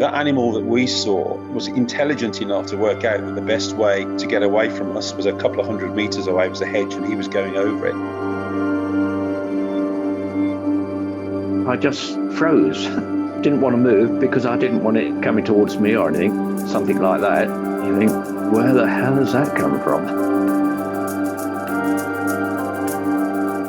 The animal that we saw was intelligent enough to work out that the best way to get away from us was a couple of 100 metres away. It was a hedge and he was going over it. I just froze. Didn't want to move because I didn't want it coming towards me or anything, something like that. You think, where the hell has that come from?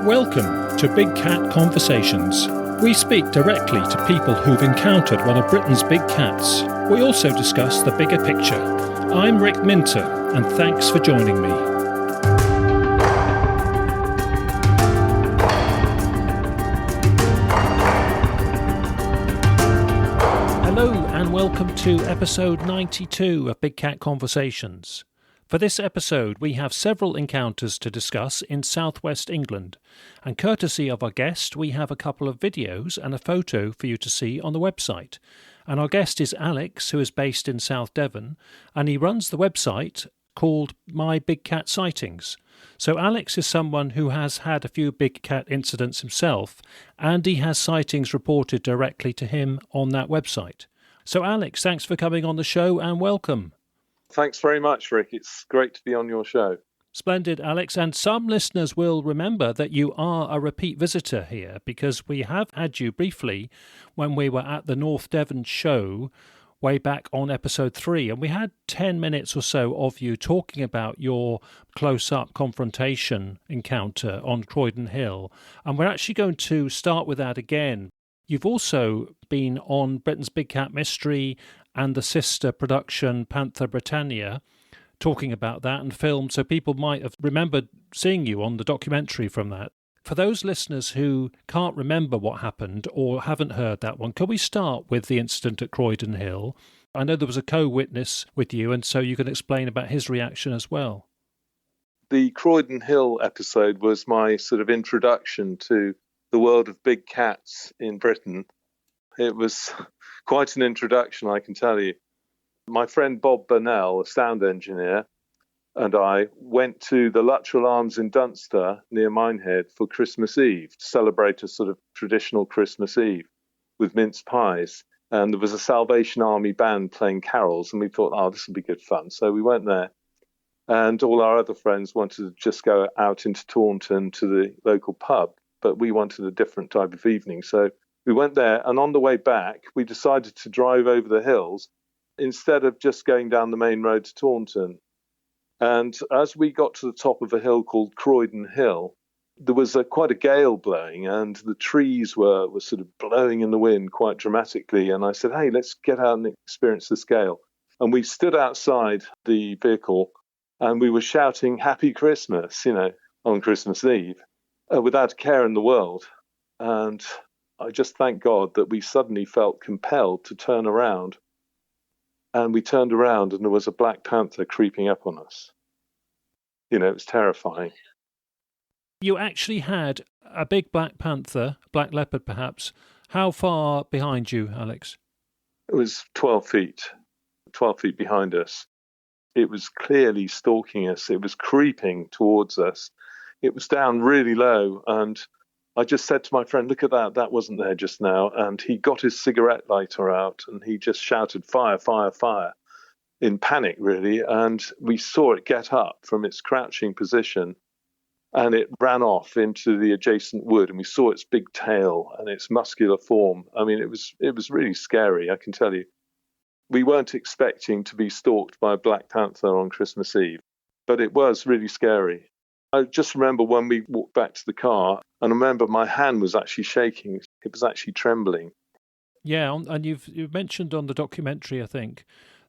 Welcome to Big Cat Conversations. We speak directly to people who've encountered one of Britain's big cats. We also discuss the bigger picture. I'm Rick Minter, and thanks for joining me. Hello, and welcome to episode 92 of Big Cat Conversations. For this episode, we have several encounters to discuss in southwest England, and courtesy of our guest, we have a couple of videos and a photo for you to see on the website. And our guest is Alex, who is based in South Devon, and he runs the website called My Big Cat Sightings. So Alex is someone who has had a few big cat incidents himself, and he has sightings reported directly to him on that website. So Alex, thanks for coming on the show and welcome. Thanks very much, Rick. It's great to be on your show. Splendid, Alex. And some listeners will remember that you are a repeat visitor here because we have had you briefly when we were at the North Devon show way back on episode 3. And we had 10 minutes or so of you talking about your close-up confrontation encounter on Croydon Hill. And we're actually going to start with that again. You've also been on Britain's Big Cat Mystery and the sister production Panther Britannia, talking about that and filmed, so people might have remembered seeing you on the documentary from that. For those listeners who can't remember what happened or haven't heard that one, can we start with the incident at Croydon Hill? I know there was a co-witness with you, and so you can explain about his reaction as well. The Croydon Hill episode was my sort of introduction to the world of big cats in Britain. It was quite an introduction, I can tell you. My friend Bob Burnell, a sound engineer, and I went to the Luttrell Arms in Dunster near Minehead for Christmas Eve to celebrate a sort of traditional Christmas Eve with mince pies. And there was a Salvation Army band playing carols, and we thought, this will be good fun. So we went there, and all our other friends wanted to just go out into Taunton to the local pub, but we wanted a different type of evening. So we went there, and on the way back, we decided to drive over the hills instead of just going down the main road to Taunton. And as we got to the top of a hill called Croydon Hill, there was quite a gale blowing, and the trees were sort of blowing in the wind quite dramatically. And I said, hey, let's get out and experience this gale. And we stood outside the vehicle, and we were shouting Happy Christmas, on Christmas Eve, without a care in the world. And I just thank God that we suddenly felt compelled to turn around. And we turned around and there was a black panther creeping up on us. It was terrifying. You actually had a big black panther, black leopard perhaps. How far behind you, Alex? It was 12 feet behind us. It was clearly stalking us. It was creeping towards us. It was down really low, and I just said to my friend, look at that, that wasn't there just now. And he got his cigarette lighter out and he just shouted, fire, fire, fire, in panic, really. And we saw it get up from its crouching position and it ran off into the adjacent wood. And we saw its big tail and its muscular form. I mean, it was really scary, I can tell you. We weren't expecting to be stalked by a black panther on Christmas Eve, but it was really scary. I just remember when we walked back to the car, and I remember my hand was actually shaking. It was actually trembling. Yeah, and you've mentioned on the documentary, I think,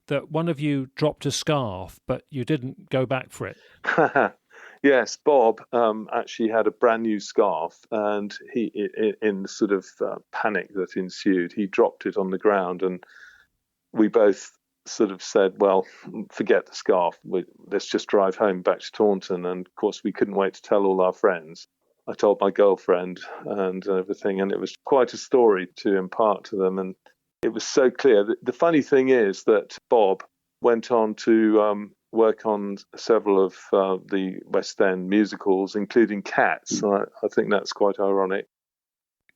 that one of you dropped a scarf, but you didn't go back for it. Yes, Bob actually had a brand new scarf, and he, in the sort of panic that ensued, he dropped it on the ground, and we both sort of said, well, forget the scarf. Let's just drive home back to Taunton. And of course, we couldn't wait to tell all our friends. I told my girlfriend and everything, and it was quite a story to impart to them. And it was so clear. The funny thing is that Bob went on to work on several of the West End musicals, including Cats. I think that's quite ironic.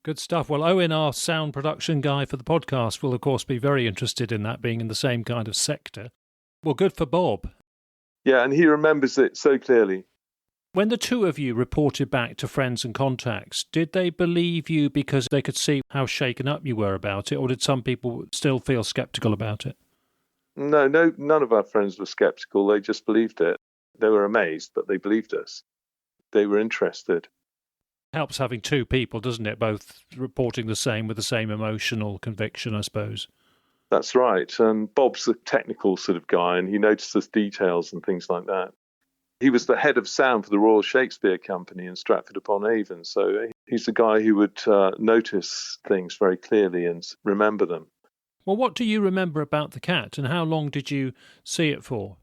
Good stuff. Well, Owen, our sound production guy for the podcast, will of course be very interested in that, being in the same kind of sector. Well, good for Bob. Yeah, and he remembers it so clearly. When the two of you reported back to friends and contacts, did they believe you because they could see how shaken up you were about it, or did some people still feel sceptical about it? No, none of our friends were sceptical. They just believed it. They were amazed, but they believed us. They were interested. Helps having two people, doesn't it? Both reporting the same with the same emotional conviction, I suppose. That's right. And Bob's a technical sort of guy, and he notices details and things like that. He was the head of sound for the Royal Shakespeare Company in Stratford-upon-Avon, so he's the guy who would notice things very clearly and remember them. Well, what do you remember about the cat, and how long did you see it for?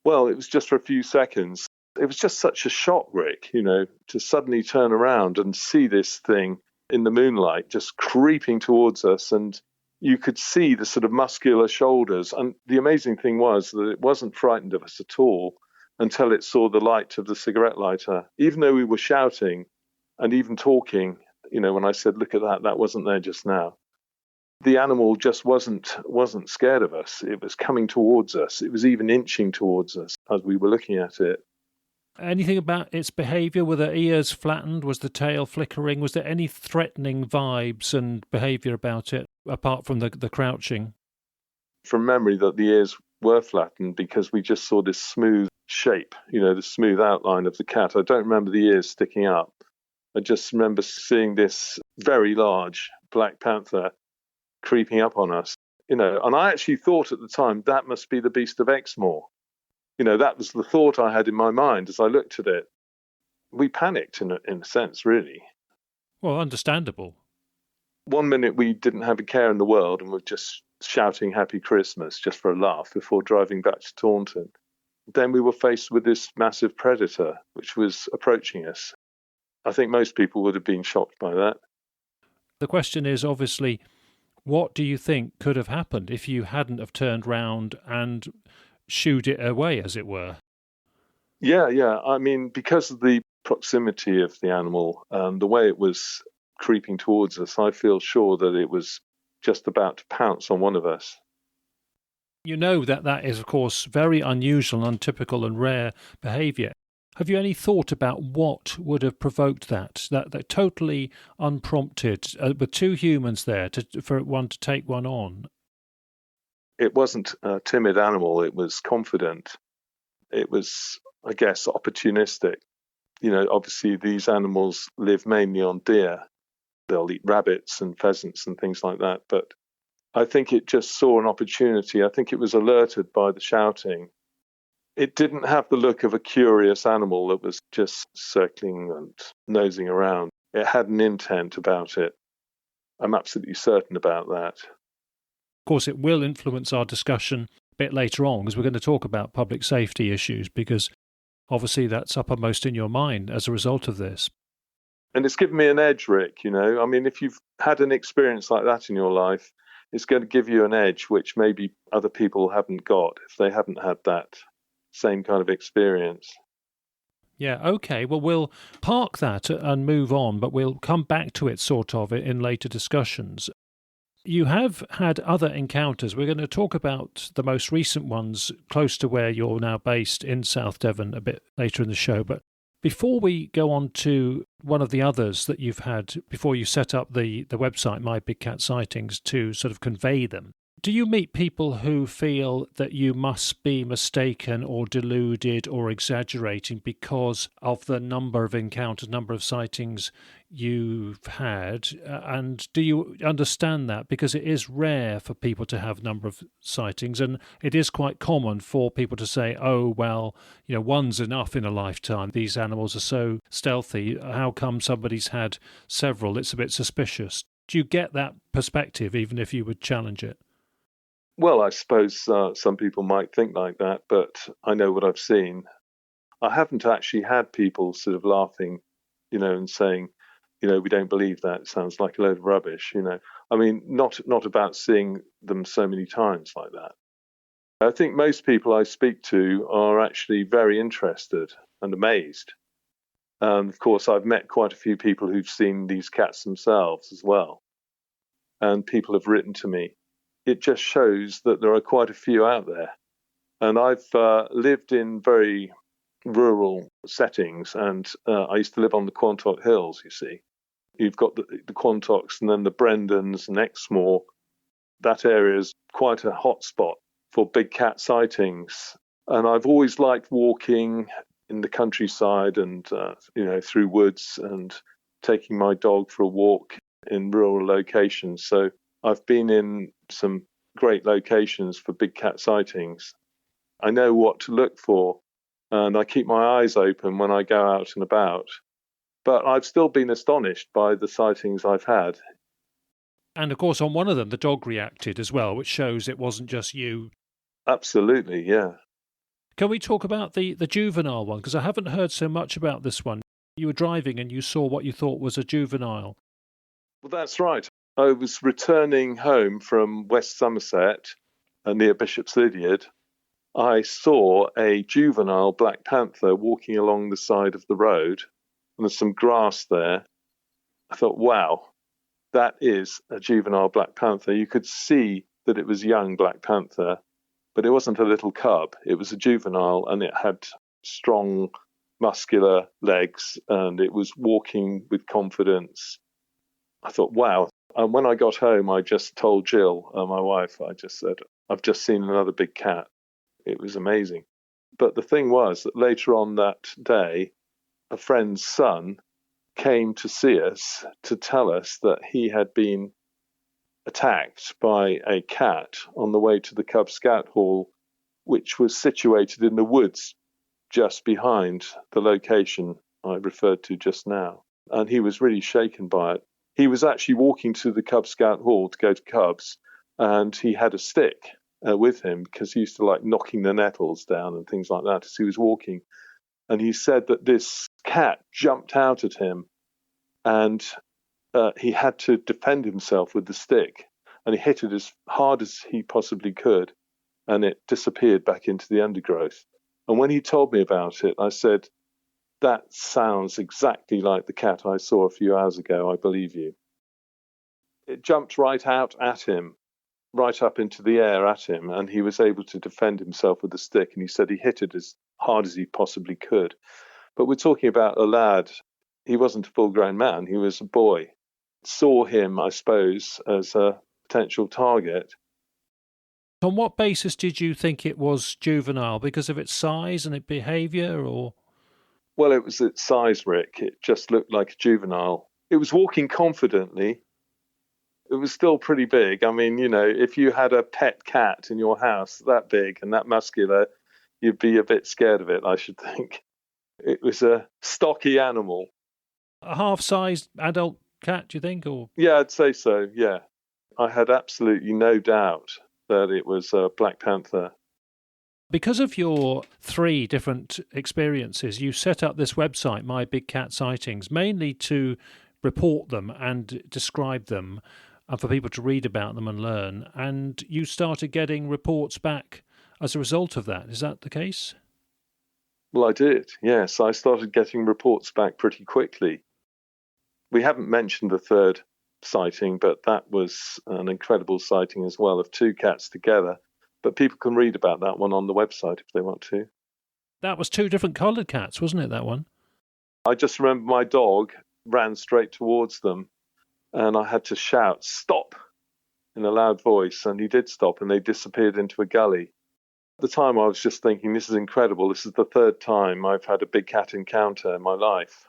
Well, it was just for a few seconds. It was just such a shock, Rick, to suddenly turn around and see this thing in the moonlight just creeping towards us, and you could see the sort of muscular shoulders. And the amazing thing was that it wasn't frightened of us at all until it saw the light of the cigarette lighter. Even though we were shouting and even talking, when I said, look at that wasn't there just now. The animal just wasn't scared of us. It was coming towards us. It was even inching towards us as we were looking at it. Anything about its behaviour? Were the ears flattened? Was the tail flickering? Was there any threatening vibes and behaviour about it, apart from the crouching? From memory, that the ears were flattened because we just saw this smooth shape, the smooth outline of the cat. I don't remember the ears sticking up. I just remember seeing this very large black panther creeping up on us, and I actually thought at the time that must be the beast of Exmoor. That was the thought I had in my mind as I looked at it. We panicked in a sense, really. Well, understandable. 1 minute we didn't have a care in the world and were just shouting Happy Christmas just for a laugh before driving back to Taunton. Then we were faced with this massive predator which was approaching us. I think most people would have been shocked by that. The question is obviously, what do you think could have happened if you hadn't have turned round and shooed it away, as it were? Yeah. I mean, because of the proximity of the animal and the way it was creeping towards us, I feel sure that it was just about to pounce on one of us. You know that is, of course, very unusual, untypical and rare behaviour. Have you any thought about what would have provoked that totally unprompted, with two humans there, for one to take one on? It wasn't a timid animal. It was confident. It was, I guess, opportunistic. Obviously these animals live mainly on deer. They'll eat rabbits and pheasants and things like that. But I think it just saw an opportunity. I think it was alerted by the shouting. It didn't have the look of a curious animal that was just circling and nosing around. It had an intent about it. I'm absolutely certain about that. Of course, it will influence our discussion a bit later on, because we're going to talk about public safety issues, because obviously that's uppermost in your mind as a result of this. And it's given me an edge, Rick, I mean, if you've had an experience like that in your life, it's going to give you an edge which maybe other people haven't got if they haven't had that same kind of experience. Yeah, okay. Well, we'll park that and move on, but we'll come back to it sort of in later discussions. You have had other encounters. We're going to talk about the most recent ones close to where you're now based in South Devon a bit later in the show. But before we go on to one of the others that you've had before you set up the website, My Big Cat Sightings, to sort of convey them, do you meet people who feel that you must be mistaken or deluded or exaggerating because of the number of encounters, number of sightings you've had? And do you understand that? Because it is rare for people to have a number of sightings, and it is quite common for people to say, oh, well, one's enough in a lifetime. These animals are so stealthy. How come somebody's had several? It's a bit suspicious. Do you get that perspective, even if you would challenge it? Well, I suppose some people might think like that, but I know what I've seen. I haven't actually had people sort of laughing, and saying, we don't believe that. It sounds like a load of rubbish, I mean, not about seeing them so many times like that. I think most people I speak to are actually very interested and amazed. And of course, I've met quite a few people who've seen these cats themselves as well. And people have written to me. It just shows that there are quite a few out there. And I've lived in very rural settings, and I used to live on the Quantock Hills, you see. You've got the Quantocks and then the Brendans and Exmoor. That area is quite a hot spot for big cat sightings. And I've always liked walking in the countryside and, through woods and taking my dog for a walk in rural locations. So I've been in some great locations for big cat sightings. I know what to look for, and I keep my eyes open when I go out and about. But I've still been astonished by the sightings I've had. And of course, on one of them, the dog reacted as well, which shows it wasn't just you. Absolutely, yeah. Can we talk about the juvenile one? Because I haven't heard so much about this one. You were driving and you saw what you thought was a juvenile. Well, that's right. I was returning home from West Somerset near Bishop's Lydeard. I saw a juvenile black panther walking along the side of the road, and there's some grass there. I thought, wow, that is a juvenile black panther. You could see that it was young black panther, but it wasn't a little cub. It was a juvenile, and it had strong, muscular legs, and it was walking with confidence. I thought, wow. And when I got home, I just told Jill, my wife, I just said, I've just seen another big cat. It was amazing. But the thing was that later on that day, a friend's son came to see us to tell us that he had been attacked by a cat on the way to the Cub Scout Hall, which was situated in the woods just behind the location I referred to just now. And he was really shaken by it. He was actually walking to the Cub Scout Hall to go to Cubs, and he had a stick with him because he used to like knocking the nettles down and things like that as he was walking. And he said that this cat jumped out at him, and he had to defend himself with the stick, and he hit it as hard as he possibly could, and it disappeared back into the undergrowth. And when he told me about it, I said, that sounds exactly like the cat I saw a few hours ago. I believe you. It jumped right out at him, right up into the air at him, and he was able to defend himself with the stick, and he said he hit it as hard as he possibly could. But we're talking about a lad. He wasn't a full-grown man. He was a boy. Saw him, I suppose, as a potential target. On what basis did you think it was juvenile? Because of its size and its behaviour, or? Well, it was its size, Rick. It just looked like a juvenile. It was walking confidently. It was still pretty big. I mean, if you had a pet cat in your house that big and that muscular, you'd be a bit scared of it, I should think. It was a stocky animal. A half-sized adult cat, do you think? Or? Yeah, I'd say so, yeah. I had absolutely no doubt that it was a black panther. Because of your 3 different experiences, you set up this website, My Big Cat Sightings, mainly to report them and describe them and for people to read about them and learn. And you started getting reports back as a result of that. Is that the case? Well, I did, yes. I started getting reports back pretty quickly. We haven't mentioned the 3rd sighting, but that was an incredible sighting as well of 2 cats together. But people can read about that one on the website if they want to. That was 2 different coloured cats, wasn't it, that one? I just remember my dog ran straight towards them, and I had to shout, "Stop!" in a loud voice, and he did stop, and they disappeared into a gully. At the time, I was just thinking, this is incredible. This is the 3rd time I've had a big cat encounter in my life.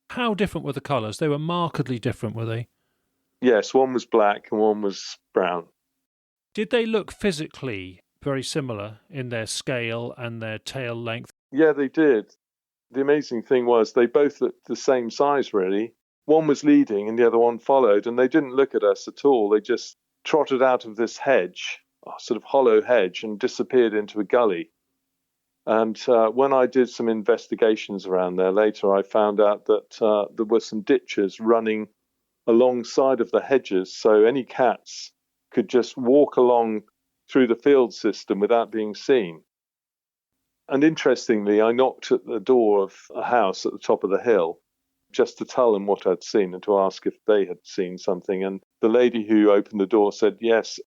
How different were the colours? They were markedly different, were they? Yes, one was black and one was brown. Did they look physically very similar in their scale and their tail length? Yeah, they did. The amazing thing was they both looked the same size, really. One was leading and the other one followed, and they didn't look at us at all. They just trotted out of this hedge, a sort of hollow hedge, and disappeared into a gully. And when I did some investigations around there later, I found out that there were some ditches running alongside of the hedges, so any cats could just walk along through the field system without being seen. And interestingly, I knocked at the door of a house at the top of the hill just to tell them what I'd seen and to ask if they had seen something. And the lady who opened the door said, yes,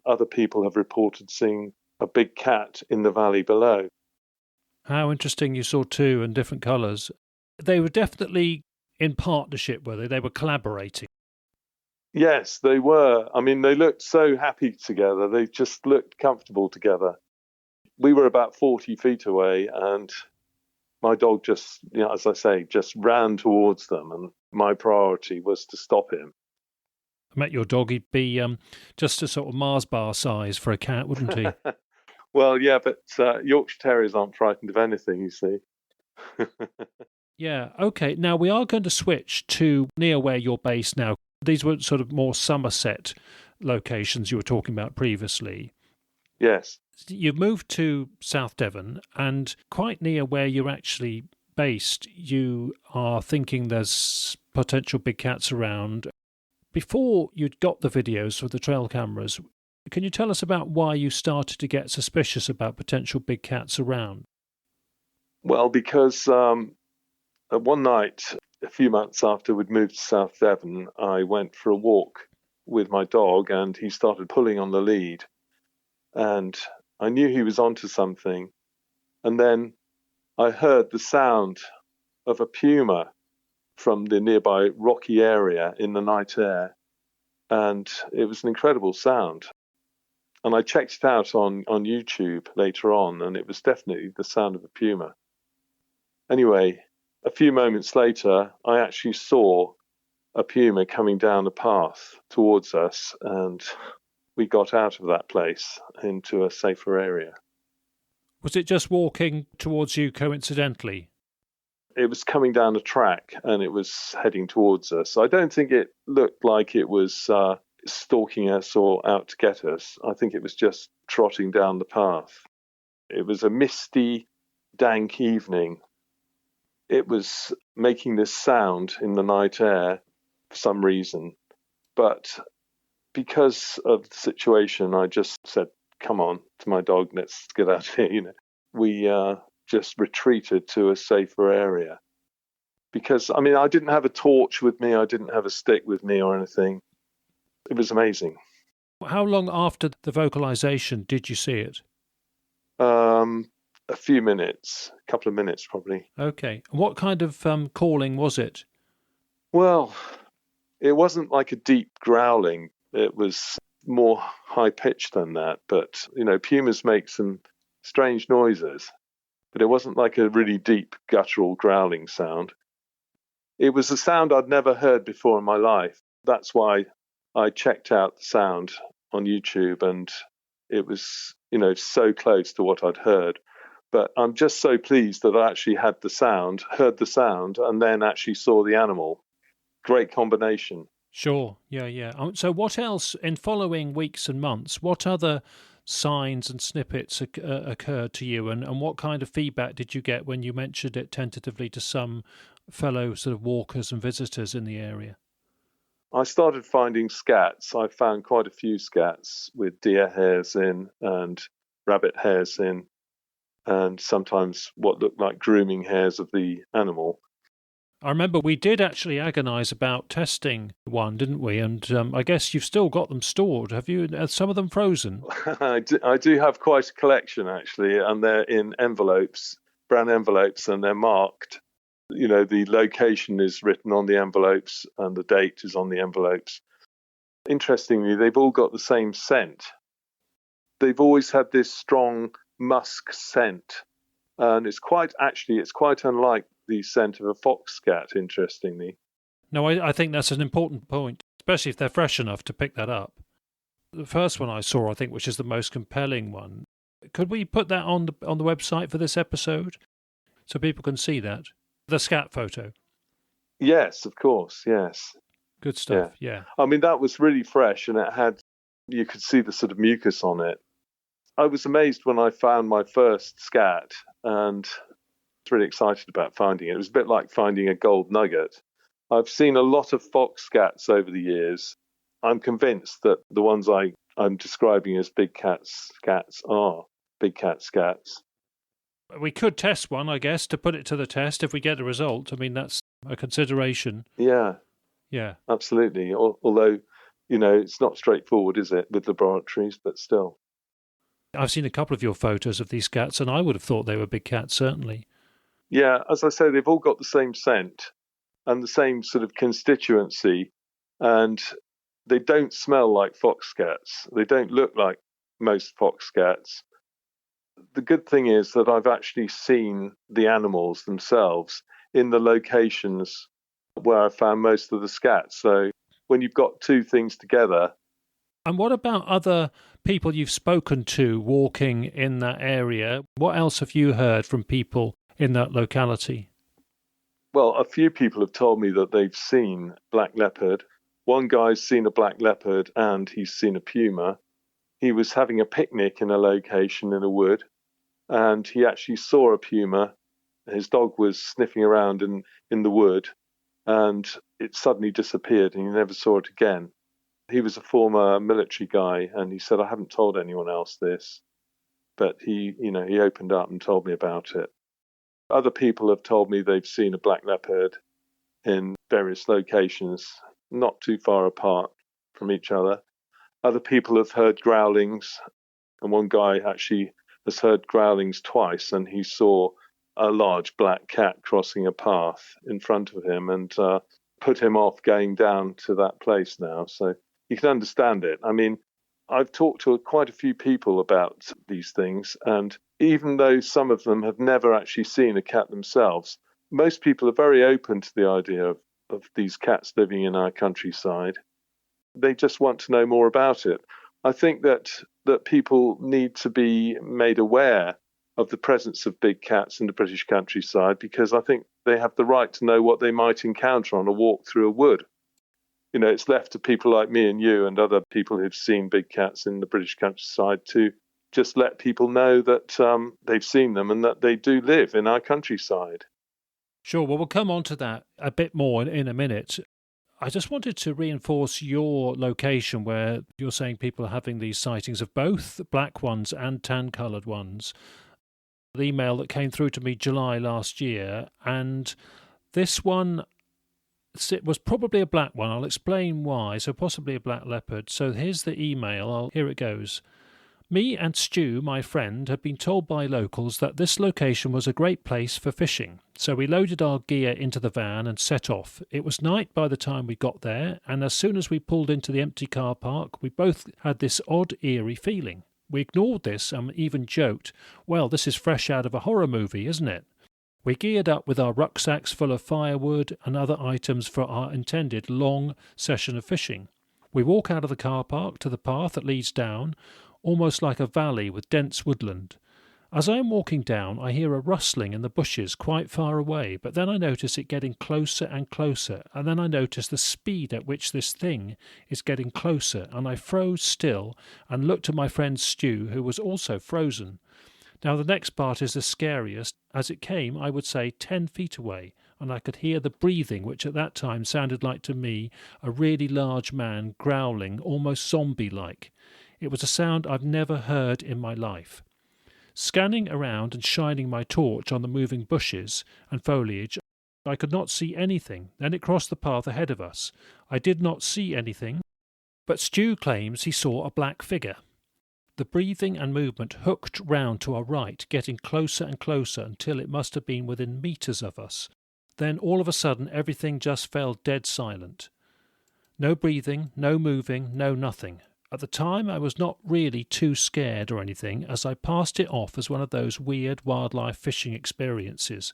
other people have reported seeing a big cat in the valley below. How interesting, you saw two in different colours. They were definitely in partnership, were they? They were collaborating. Yes, they were. I mean, they looked so happy together. They just looked comfortable together. We were about 40 feet away, and my dog just, as I say, just ran towards them, and my priority was to stop him. I met your dog. He'd be just a sort of Mars bar size for a cat, wouldn't he? Well, yeah, but Yorkshire Terriers aren't frightened of anything, you see. Yeah, okay. Now, we are going to switch to near where you're based now. These were sort of more Somerset locations you were talking about previously. Yes. You've moved to South Devon, and quite near where you're actually based, you are thinking there's potential big cats around. Before you'd got the videos with the trail cameras, can you tell us about why you started to get suspicious about potential big cats around? Well, because one night, a few months after we'd moved to South Devon, I went for a walk with my dog, and he started pulling on the lead. And I knew he was onto something. And then I heard the sound of a puma from the nearby rocky area in the night air. And it was an incredible sound. And I checked it out on YouTube later on, and it was definitely the sound of a puma. Anyway, a few moments later, I actually saw a puma coming down the path towards us, and we got out of that place into a safer area. Was it just walking towards you coincidentally? It was coming down a track, and it was heading towards us. I don't think it looked like it was stalking us or out to get us. I think it was just trotting down the path. It was a misty, dank evening. It was making this sound in the night air for some reason. But because of the situation, I just said, come on, to my dog, let's get out of here. We just retreated to a safer area. Because, I mean, I didn't have a torch with me. I didn't have a stick with me or anything. It was amazing. How long after the vocalization did you see it? A few minutes, a couple of minutes probably. Okay. What kind of calling was it? Well, it wasn't like a deep growling. It was more high-pitched than that. But, pumas make some strange noises. But it wasn't like a really deep guttural growling sound. It was a sound I'd never heard before in my life. That's why I checked out the sound on YouTube, and it was, so close to what I'd heard. But I'm just so pleased that I actually heard the sound, and then actually saw the animal. Great combination. Sure, yeah. So what else, in following weeks and months, what other signs and snippets occurred to you, and what kind of feedback did you get when you mentioned it tentatively to some fellow sort of walkers and visitors in the area? I started finding scats. I found quite a few scats with deer hairs in and rabbit hairs in, and sometimes what looked like grooming hairs of the animal. I remember we did actually agonise about testing one, didn't we? And I guess you've still got them stored. Have you? Are some of them frozen? I do have quite a collection, actually, and they're in envelopes, brown envelopes, and they're marked. The location is written on the envelopes and the date is on the envelopes. Interestingly, they've all got the same scent. They've always had this strong musk scent, and it's quite unlike the scent of a fox scat, interestingly. No, I think that's an important point, especially if they're fresh enough to pick that up. The first one I saw, I think, which is the most compelling one. Could we put that on the website for this episode so people can see that? The scat photo. Yes, of course, yes. Good stuff, yeah. I mean, that was really fresh, and you could see the sort of mucus on it. I was amazed when I found my first scat, and was really excited about finding it. It was a bit like finding a gold nugget. I've seen a lot of fox scats over the years. I'm convinced that the ones I'm describing as big cat scats are big cat scats. We could test one, I guess, to put it to the test if we get a result. I mean, that's a consideration. Yeah, Yeah. absolutely. Although, it's not straightforward, is it, with laboratories, but still. I've seen a couple of your photos of these cats, and I would have thought they were big cats, certainly. Yeah, as I say, they've all got the same scent and the same sort of constituency, and they don't smell like fox cats. They don't look like most fox cats. The good thing is that I've actually seen the animals themselves in the locations where I found most of the scats. So when you've got two things together. And what about other people you've spoken to walking in that area? What else have you heard from people in that locality? Well, a few people have told me that they've seen black leopard. One guy's seen a black leopard and he's seen a puma. He was having a picnic in a location in a wood, and he actually saw a puma. His dog was sniffing around in the wood, and it suddenly disappeared, and he never saw it again. He was a former military guy, and he said, I haven't told anyone else this, but he opened up and told me about it. Other people have told me they've seen a black leopard in various locations, not too far apart from each other. Other people have heard growlings, and one guy actually has heard growlings twice, and he saw a large black cat crossing a path in front of him and put him off going down to that place now. So you can understand it. I mean, I've talked to quite a few people about these things, and even though some of them have never actually seen a cat themselves, most people are very open to the idea of these cats living in our countryside. They just want to know more about it. I think that people need to be made aware of the presence of big cats in the British countryside, because I think they have the right to know what they might encounter on a walk through a wood. It's left to people like me and you and other people who've seen big cats in the British countryside to just let people know that they've seen them and that they do live in our countryside. Sure. Well, we'll come on to that a bit more in a minute. I just wanted to reinforce your location where you're saying people are having these sightings of both black ones and tan-coloured ones. The email that came through to me July last year, and this one was probably a black one. I'll explain why. So possibly a black leopard. So here's the email. Here it goes. Me and Stu, my friend, had been told by locals that this location was a great place for fishing, so we loaded our gear into the van and set off. It was night by the time we got there, and as soon as we pulled into the empty car park, we both had this odd, eerie feeling. We ignored this and even joked, well, this is fresh out of a horror movie, isn't it? We geared up with our rucksacks full of firewood and other items for our intended long session of fishing. We walk out of the car park to the path that leads down, almost like a valley with dense woodland. As I am walking down, I hear a rustling in the bushes quite far away, but then I notice it getting closer and closer, and then I notice the speed at which this thing is getting closer, and I froze still and looked at my friend Stu, who was also frozen. Now the next part is the scariest. As it came, I would say 10 feet away, and I could hear the breathing, which at that time sounded like to me a really large man growling, almost zombie-like. It was a sound I've never heard in my life. Scanning around and shining my torch on the moving bushes and foliage, I could not see anything. Then it crossed the path ahead of us. I did not see anything, but Stu claims he saw a black figure. The breathing and movement hooked round to our right, getting closer and closer until it must have been within metres of us. Then all of a sudden everything just fell dead silent. No breathing, no moving, no nothing. At the time I was not really too scared or anything, as I passed it off as one of those weird wildlife fishing experiences.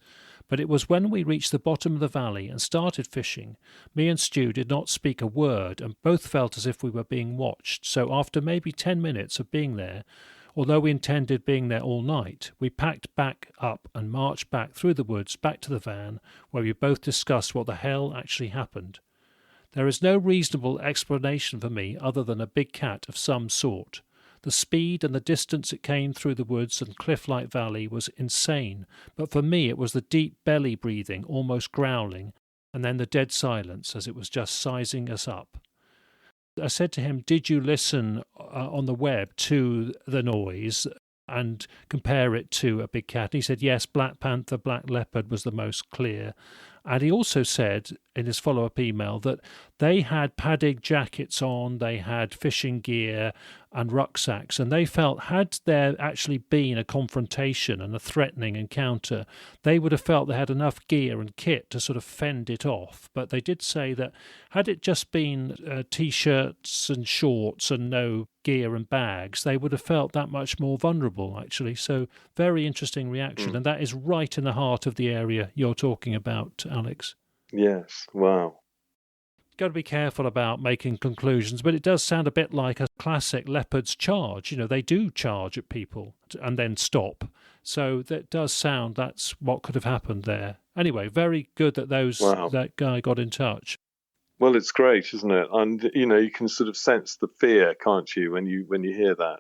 But it was when we reached the bottom of the valley and started fishing, me and Stu did not speak a word and both felt as if we were being watched. So after maybe 10 minutes of being there, although we intended being there all night, we packed back up and marched back through the woods back to the van, where we both discussed what the hell actually happened. There is no reasonable explanation for me other than a big cat of some sort. The speed and the distance it came through the woods and cliff-like valley was insane, but for me it was the deep belly breathing, almost growling, and then the dead silence as it was just sizing us up. I said to him, did you listen on the web to the noise? and compare it to a big cat. He said, yes, black panther, black leopard was the most clear. And he also said in his follow-up email that they had padded jackets on, they had fishing gear and rucksacks, and they felt had there actually been a confrontation and a threatening encounter, they would have felt they had enough gear and kit to sort of fend it off. But they did say that had it just been T-shirts and shorts and no gear and bags, they would have felt that much more vulnerable, actually. So very interesting reaction. And that is right in the heart of the area you're talking about, Alex. Yes, wow. Got to be careful about making conclusions, but it does sound a bit like a classic leopard's charge. You know, they do charge at people and then stop. So that does sound that's what could have happened there. Anyway, very good that that guy got in touch. Well, it's great, isn't it? And you can sort of sense the fear, can't you, when you hear that,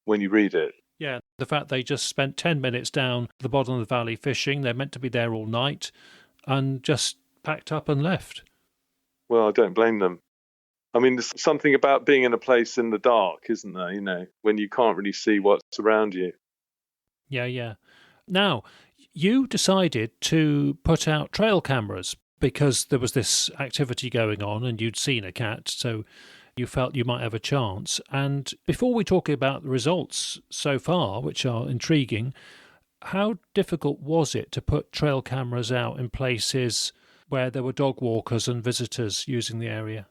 when you read it. Yeah, the fact they just spent 10 minutes down the bottom of the valley fishing, they're meant to be there all night, and just packed up and left. Well, I don't blame them. I mean, there's something about being in a place in the dark, isn't there? When you can't really see what's around you. Yeah. Now, you decided to put out trail cameras because there was this activity going on and you'd seen a cat, so you felt you might have a chance. And before we talk about the results so far, which are intriguing, how difficult was it to put trail cameras out in places where there were dog walkers and visitors using the area?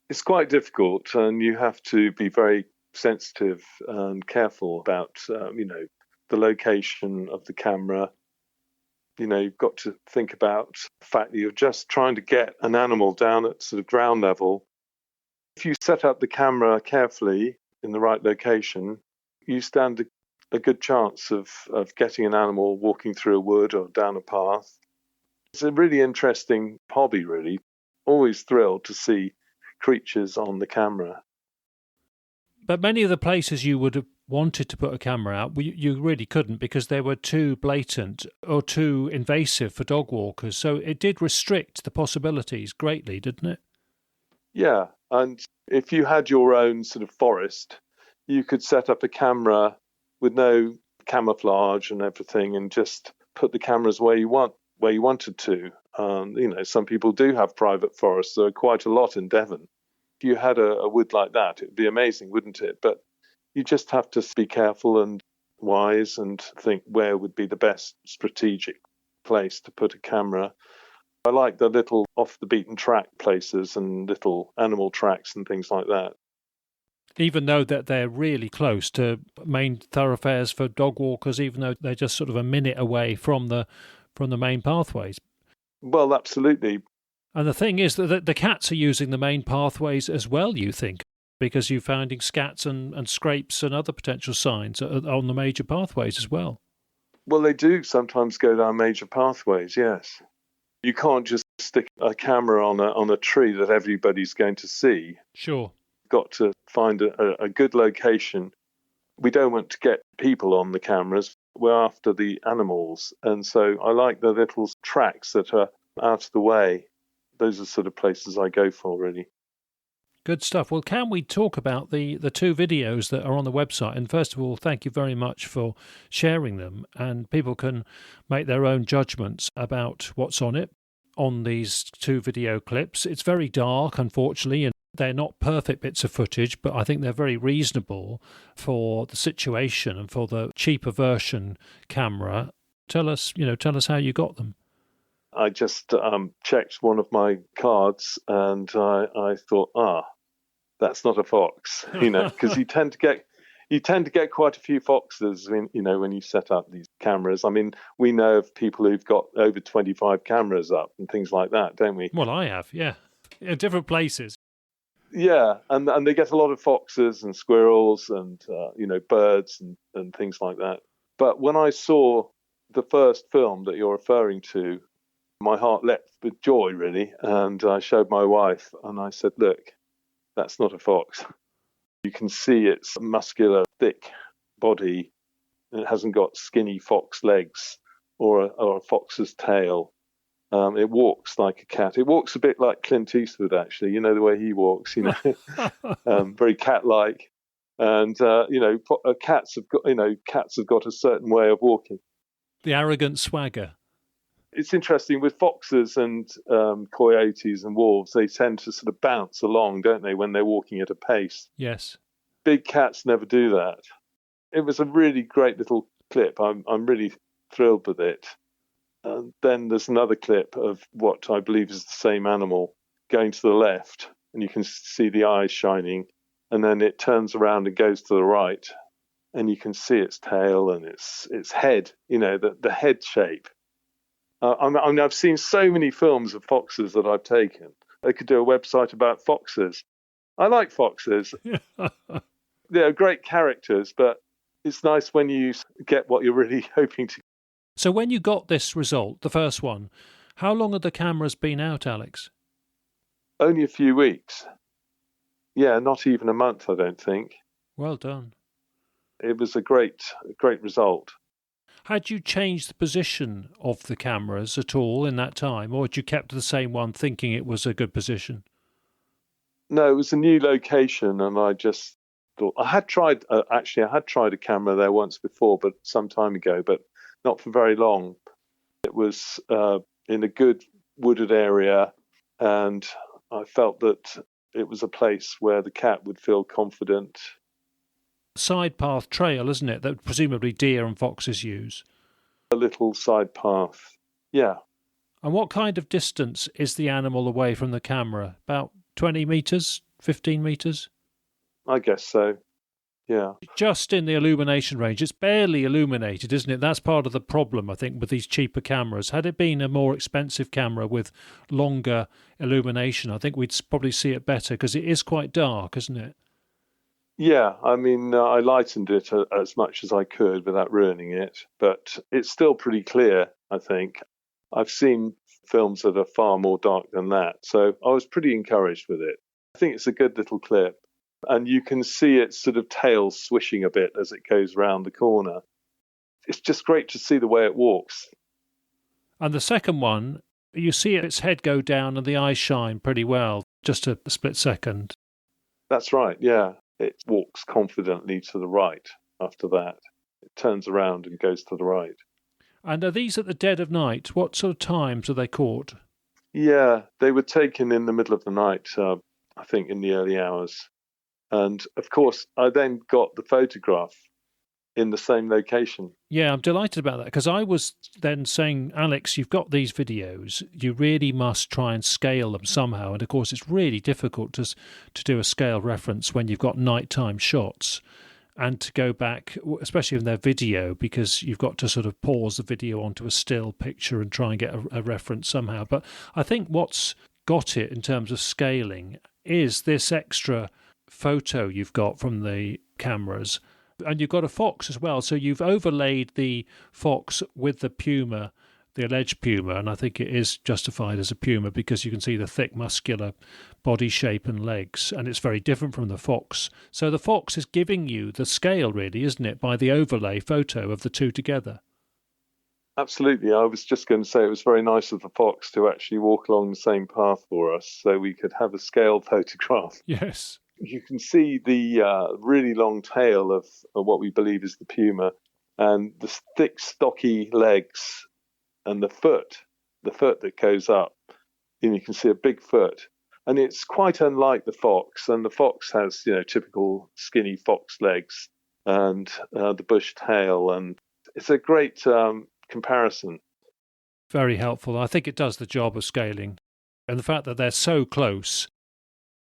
It's quite difficult, and you have to be very sensitive and careful about, the location of the camera. You've got to think about the fact that you're just trying to get an animal down at sort of ground level. If you set up the camera carefully in the right location, you stand a good chance of getting an animal walking through a wood or down a path. It's a really interesting hobby, really. Always thrilled to see creatures on the camera. But many of the places you would have wanted to put a camera out, you really couldn't because they were too blatant or too invasive for dog walkers. So it did restrict the possibilities greatly, didn't it? Yeah, and if you had your own sort of forest, you could set up a camera with no camouflage and everything and just put the cameras where you wanted to. Some people do have private forests. There are quite a lot in Devon. If you had a wood like that, it would be amazing, wouldn't it? But you just have to be careful and wise and think where would be the best strategic place to put a camera. I like the little off the beaten track places and little animal tracks and things like that. Even though that they're really close to main thoroughfares for dog walkers, even though they're just sort of a minute away from the main pathways. Well, absolutely. And the thing is that the cats are using the main pathways as well, you think, because you're finding scats and scrapes and other potential signs on the major pathways as well. Well, they do sometimes go down major pathways, yes. You can't just stick a camera on a tree that everybody's going to see. Sure. You've got to find a good location. We don't want to get people on the cameras. We're after the animals. And so I like the little tracks that are out of the way. Those are sort of places I go for, really. Good stuff. Well, can we talk about the two videos that are on the website? And first of all, thank you very much for sharing them. And people can make their own judgments about what's on it on these two video clips. It's very dark, unfortunately, and they're not perfect bits of footage, but I think they're very reasonable for the situation and for the cheaper version camera. Tell us how you got them. I just checked one of my cards and I thought, that's not a fox, because you tend to get quite a few foxes when you set up these cameras. I mean, we know of people who've got over 25 cameras up and things like that, don't we? Well, I have, yeah. In different places. Yeah, and they get a lot of foxes and squirrels and birds and things like that. But when I saw the first film that you're referring to, my heart leapt with joy, really, and I showed my wife and I said, look, that's not a fox. You can see its muscular, thick body. It hasn't got skinny fox legs or a fox's tail. It walks like a cat. It walks a bit like Clint Eastwood, actually. The way he walks, very cat-like. And cats have got a certain way of walking. The arrogant swagger. It's interesting with foxes and coyotes and wolves, they tend to sort of bounce along, don't they, when they're walking at a pace? Yes. Big cats never do that. It was a really great little clip. I'm really thrilled with it. And then there's another clip of what I believe is the same animal going to the left, and you can see the eyes shining, and then it turns around and goes to the right, and you can see its tail and its head, the head shape. I've seen so many films of foxes that I've taken. They could do a website about foxes. I like foxes. They're great characters, but it's nice when you get what you're really hoping to. So when you got this result, the first one, how long had the cameras been out, Alex? Only a few weeks. Yeah, not even a month, I don't think. Well done. It was a great result. Had you changed the position of the cameras at all in that time, or had you kept the same one thinking it was a good position? No, it was a new location, and I just thought I had tried a camera there once before, but some time ago, but not for very long. It was in a good wooded area, and I felt that it was a place where the cat would feel confident. Side path trail, isn't it, that presumably deer and foxes use? A little side path, yeah. And what kind of distance is the animal away from the camera? About 20 metres, 15 metres? I guess so, yeah. Just in the illumination range. It's barely illuminated, isn't it? That's part of the problem, I think, with these cheaper cameras. Had it been a more expensive camera with longer illumination, I think we'd probably see it better, because it is quite dark, isn't it? Yeah, I mean, I lightened it as much as I could without ruining it, but it's still pretty clear, I think. I've seen films that are far more dark than that, so I was pretty encouraged with it. I think it's a good little clip, and you can see its sort of tail swishing a bit as it goes round the corner. It's just great to see the way it walks. And the second one, you see its head go down and the eyes shine pretty well, just a split second. That's right, yeah. It walks confidently to the right after that. It turns around and goes to the right. And are these at the dead of night? What sort of times are they caught? Yeah, they were taken in the middle of the night, I think in the early hours. And, of course, I then got the photograph in the same location. Yeah, I'm delighted about that, because I was then saying, Alex, you've got these videos, you really must try and scale them somehow. And of course, it's really difficult to do a scale reference when you've got nighttime shots, and to go back, especially in their video, because you've got to sort of pause the video onto a still picture and try and get a reference somehow. But I think what's got it in terms of scaling is this extra photo you've got from the cameras. And you've got a fox as well, so you've overlaid the fox with the puma, the alleged puma, and I think it is justified as a puma because you can see the thick, muscular body shape and legs, and it's very different from the fox. So the fox is giving you the scale, really, isn't it, by the overlay photo of the two together? Absolutely. I was just going to say it was very nice of the fox to actually walk along the same path for us so we could have a scale photograph. Yes. You can see the really long tail of what we believe is the puma, and the thick, stocky legs, and the foot that goes up. And you can see a big foot. And it's quite unlike the fox. And the fox has, typical skinny fox legs and the bush tail. And it's a great comparison. Very helpful. I think it does the job of scaling. And the fact that they're so close.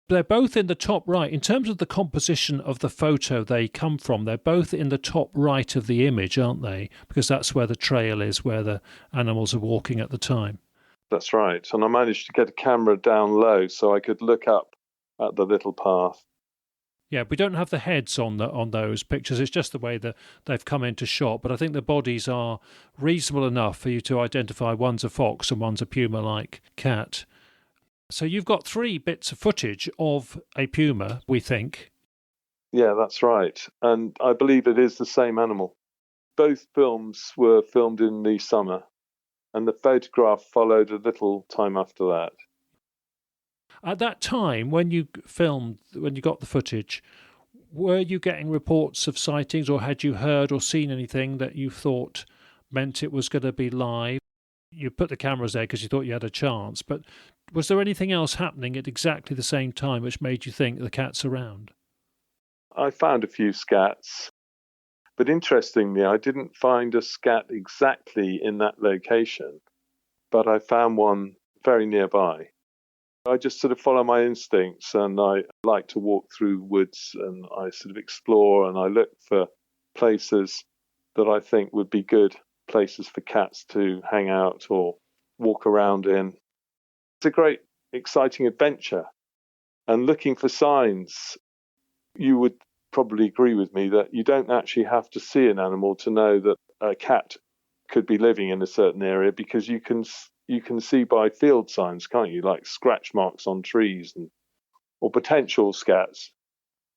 They're both in the top right. In terms of the composition of the photo they come from, they're both in the top right of the image, aren't they? Because that's where the trail is, where the animals are walking at the time. That's right. And I managed to get a camera down low so I could look up at the little path. Yeah, we don't have the heads on those pictures. It's just the way that they've come into shot. But I think the bodies are reasonable enough for you to identify one's a fox and one's a puma-like cat. So you've got 3 bits of footage of a puma, we think. Yeah, that's right. And I believe it is the same animal. Both films were filmed in the summer, and the photograph followed a little time after that. At that time, when you got the footage, Were you getting reports of sightings, or had you heard or seen anything that you thought meant it was going to be live? You put the cameras there because you thought you had a chance, but was there anything else happening at exactly the same time which made you think the cat's around? I found a few scats, but interestingly, I didn't find a scat exactly in that location, but I found one very nearby. I just sort of follow my instincts, and I like to walk through woods, and I sort of explore, and I look for places that I think would be good places for cats to hang out or walk around in. It's a great, exciting adventure. And looking for signs, you would probably agree with me that you don't actually have to see an animal to know that a cat could be living in a certain area, because you can see by field signs, can't you, like scratch marks on trees or potential scats.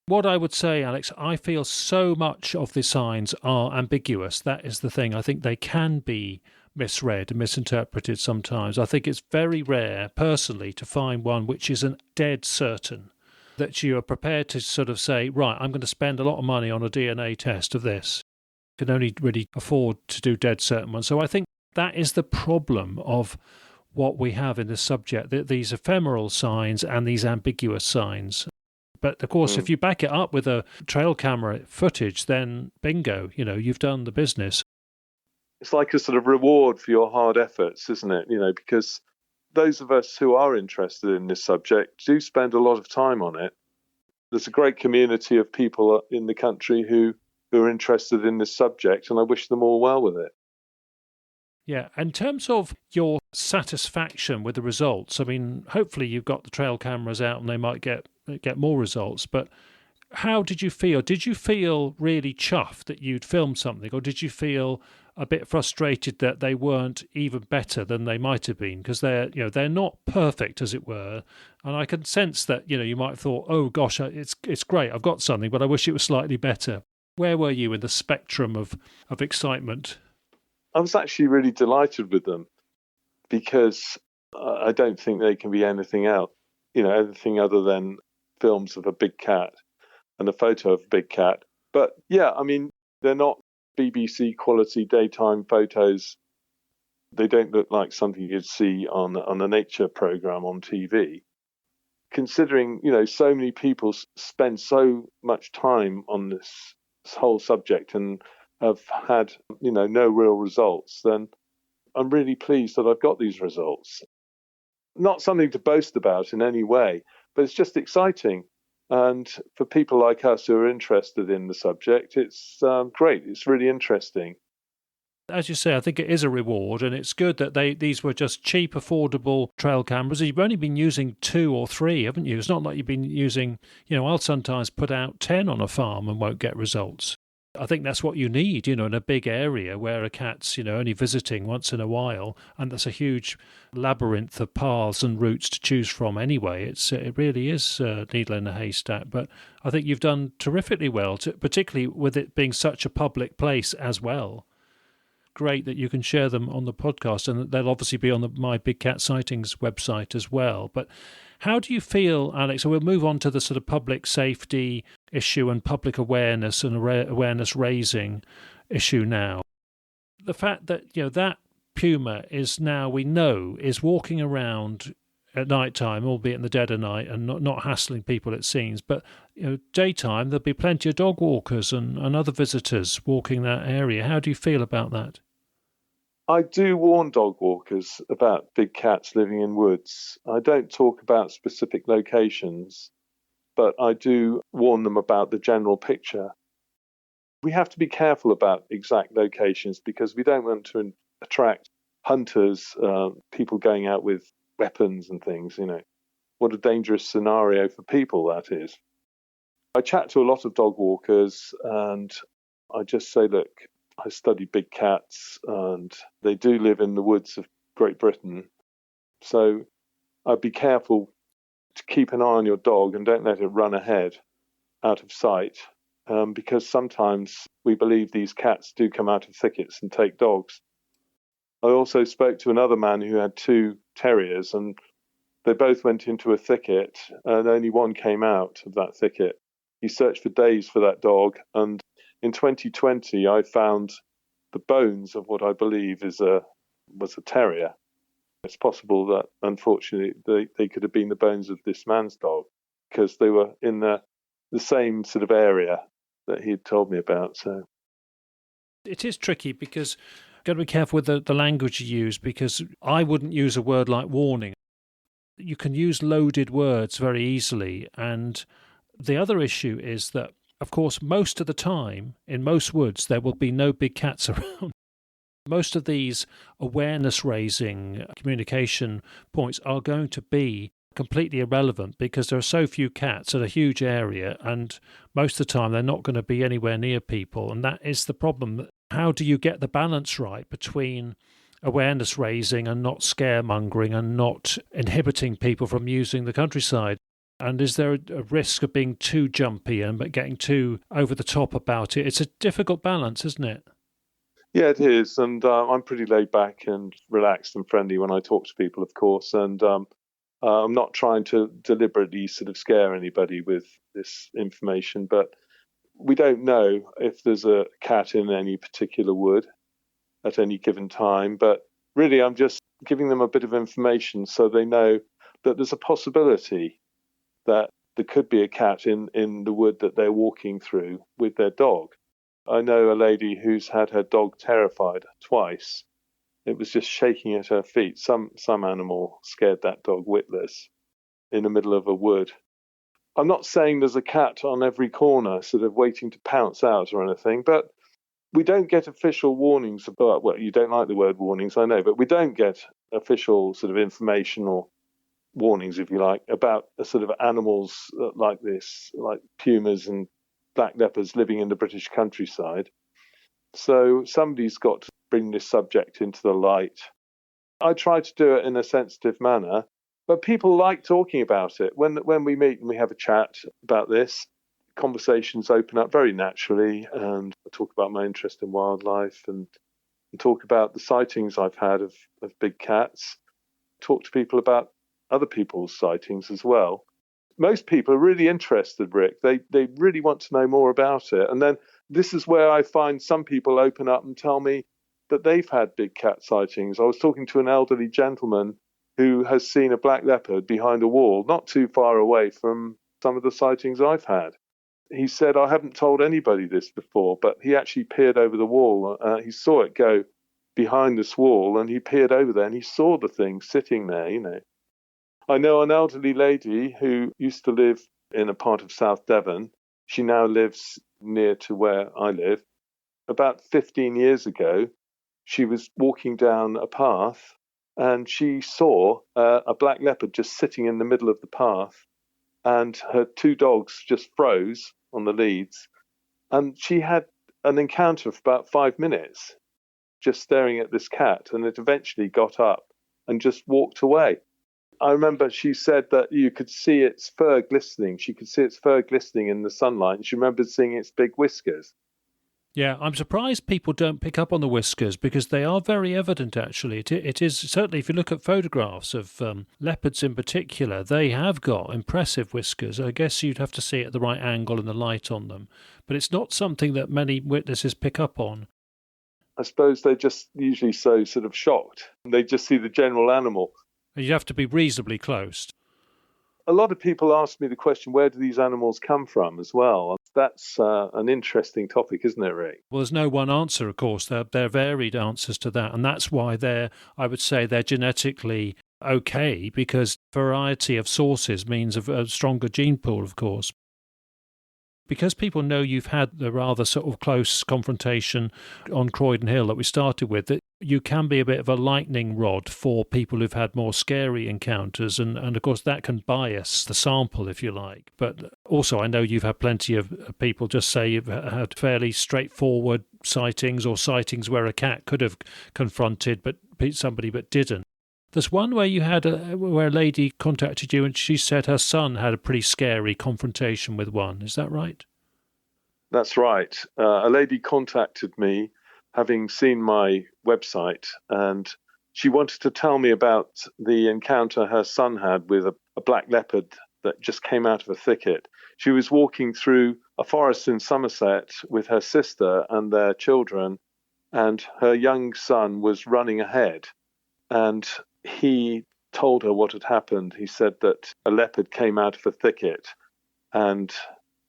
What I would say, Alex, I feel so much of the signs are ambiguous. That is the thing. I think they can be misread and misinterpreted sometimes. I think it's very rare, personally, to find one which is an dead certain, that you are prepared to sort of say, right, I'm going to spend a lot of money on a DNA test of this. Can only really afford to do dead certain ones. So I think that is the problem of what we have in this subject, these ephemeral signs and these ambiguous signs. But of course, if you back it up with a trail camera footage, then bingo, you've done the business. It's like a sort of reward for your hard efforts, isn't it? Because those of us who are interested in this subject do spend a lot of time on it. There's a great community of people in the country who are interested in this subject, and I wish them all well with it. Yeah, in terms of your satisfaction with the results, I mean, hopefully you've got the trail cameras out and they might get more results, but how did you feel? Did you feel really chuffed that you'd filmed something, or did you feel a bit frustrated that they weren't even better than they might have been? Because they're not perfect, as it were, and I can sense that you might have thought, oh gosh, it's great, I've got something, but I wish it was slightly better. Where were you in the spectrum of excitement? I was actually really delighted with them, because I don't think they can be anything else, anything other than films of a big cat and a photo of a big cat. But yeah, I mean, they're not BBC quality daytime photos. They don't look like something you'd see on a nature program on TV. Considering, so many people spend so much time on this whole subject and have had, no real results, then I'm really pleased that I've got these results. Not something to boast about in any way, but it's just exciting. And for people like us who are interested in the subject, it's great. It's really interesting. As you say, I think it is a reward, and it's good that these were just cheap, affordable trail cameras. You've only been using 2 or 3, haven't you? It's not like you've been using, I'll sometimes put out 10 on a farm and won't get results. I think that's what you need, in a big area where a cat's, only visiting once in a while, and there's a huge labyrinth of paths and routes to choose from anyway. It really is a needle in a haystack, but I think you've done terrifically well, particularly with it being such a public place as well. Great that you can share them on the podcast, and they'll obviously be on the My Big Cat Sightings website as well. But how do you feel, Alex? So we'll move on to the sort of public safety issue and public awareness and awareness raising issue now. The fact that that puma is now, we know, is walking around at night time, albeit in the dead of night, and not hassling people, it seems. But daytime, there'll be plenty of dog walkers and other visitors walking that area. How do you feel about that? I do warn dog walkers about big cats living in woods. I don't talk about specific locations, but I do warn them about the general picture. We have to be careful about exact locations, because we don't want to attract hunters, people going out with weapons and things. What a dangerous scenario for people that is. I chat to a lot of dog walkers, and I just say, look, I study big cats, and they do live in the woods of Great Britain. So I'd be careful to keep an eye on your dog and don't let it run ahead out of sight, because sometimes we believe these cats do come out of thickets and take dogs. I also spoke to another man who had 2 terriers, and they both went into a thicket, and only one came out of that thicket. He searched for days for that dog, and in 2020 I found the bones of what I believe was a terrier. It's possible that, unfortunately, they could have been the bones of this man's dog, because they were in the same sort of area that he had told me about. So it is tricky because you've got to be careful with the language you use, because I wouldn't use a word like warning. You can use loaded words very easily, and the other issue is that, of course, most of the time in most woods there will be no big cats around. Most of these awareness-raising communication points are going to be completely irrelevant because there are so few cats in a huge area, and most of the time they're not going to be anywhere near people, and that is the problem. How do you get the balance right between awareness-raising and not scaremongering and not inhibiting people from using the countryside? And is there a risk of being too jumpy and getting too over the top about it? It's a difficult balance, isn't it? Yeah, it is, and I'm pretty laid back and relaxed and friendly when I talk to people, of course, and I'm not trying to deliberately sort of scare anybody with this information, but we don't know if there's a cat in any particular wood at any given time, but really I'm just giving them a bit of information so they know that there's a possibility that there could be a cat in the wood that they're walking through with their dog. I know a lady who's had her dog terrified twice. It was just shaking at her feet. Some animal scared that dog witless in the middle of a wood. I'm not saying there's a cat on every corner sort of waiting to pounce out or anything, but we don't get official warnings about, well, you don't like the word warnings, I know, but we don't get official sort of information or warnings, if you like, about a sort of animals like this, like pumas and black leopards living in the British countryside. So somebody's got to bring this subject into the light. I try to do it in a sensitive manner, but people like talking about it. When we meet and we have a chat about this, conversations open up very naturally, and I talk about my interest in wildlife and talk about the sightings I've had of big cats, talk to people about other people's sightings as well. Most people are really interested, Rick. They really want to know more about it. And then this is where I find some people open up and tell me that they've had big cat sightings. I was talking to an elderly gentleman who has seen a black leopard behind a wall, not too far away from some of the sightings I've had. He said, I haven't told anybody this before, but he actually peered over the wall. He saw it go behind this wall, and he peered over there and he saw the thing sitting there, you know. I know an elderly lady who used to live in a part of South Devon. She now lives near to where I live. About 15 years ago, she was walking down a path and she saw a black leopard just sitting in the middle of the path, and her two dogs just froze on the leads. And she had an encounter for about 5 minutes just staring at this cat, and it eventually got up and just walked away. I remember she said that you could see its fur glistening. She could see its fur glistening in the sunlight. She remembered seeing its big whiskers. Yeah, I'm surprised people don't pick up on the whiskers, because they are very evident, actually. It is, certainly, if you look at photographs of leopards in particular, they have got impressive whiskers. I guess you'd have to see it at the right angle and the light on them. But it's not something that many witnesses pick up on. I suppose they're just usually so sort of shocked. They just see the general animal. You have to be reasonably close. A lot of people ask me the question, where do these animals come from as well? That's an interesting topic, isn't it, Rick? Well, there's no one answer, of course. There are varied answers to that. And that's why I would say they're genetically okay, because variety of sources means a stronger gene pool, of course. Because people know you've had the rather sort of close confrontation on Croydon Hill that we started with, that you can be a bit of a lightning rod for people who've had more scary encounters. And of course, that can bias the sample, if you like. But also, I know you've had plenty of people just say you've had fairly straightforward sightings, or sightings where a cat could have confronted somebody but didn't. There's one where you had where a lady contacted you and she said her son had a pretty scary confrontation with one. Is that right? That's right. A lady contacted me, having seen my website, and she wanted to tell me about the encounter her son had with a black leopard that just came out of a thicket. She was walking through a forest in Somerset with her sister and their children, and her young son was running ahead. And he told her what had happened. He said that a leopard came out of a thicket and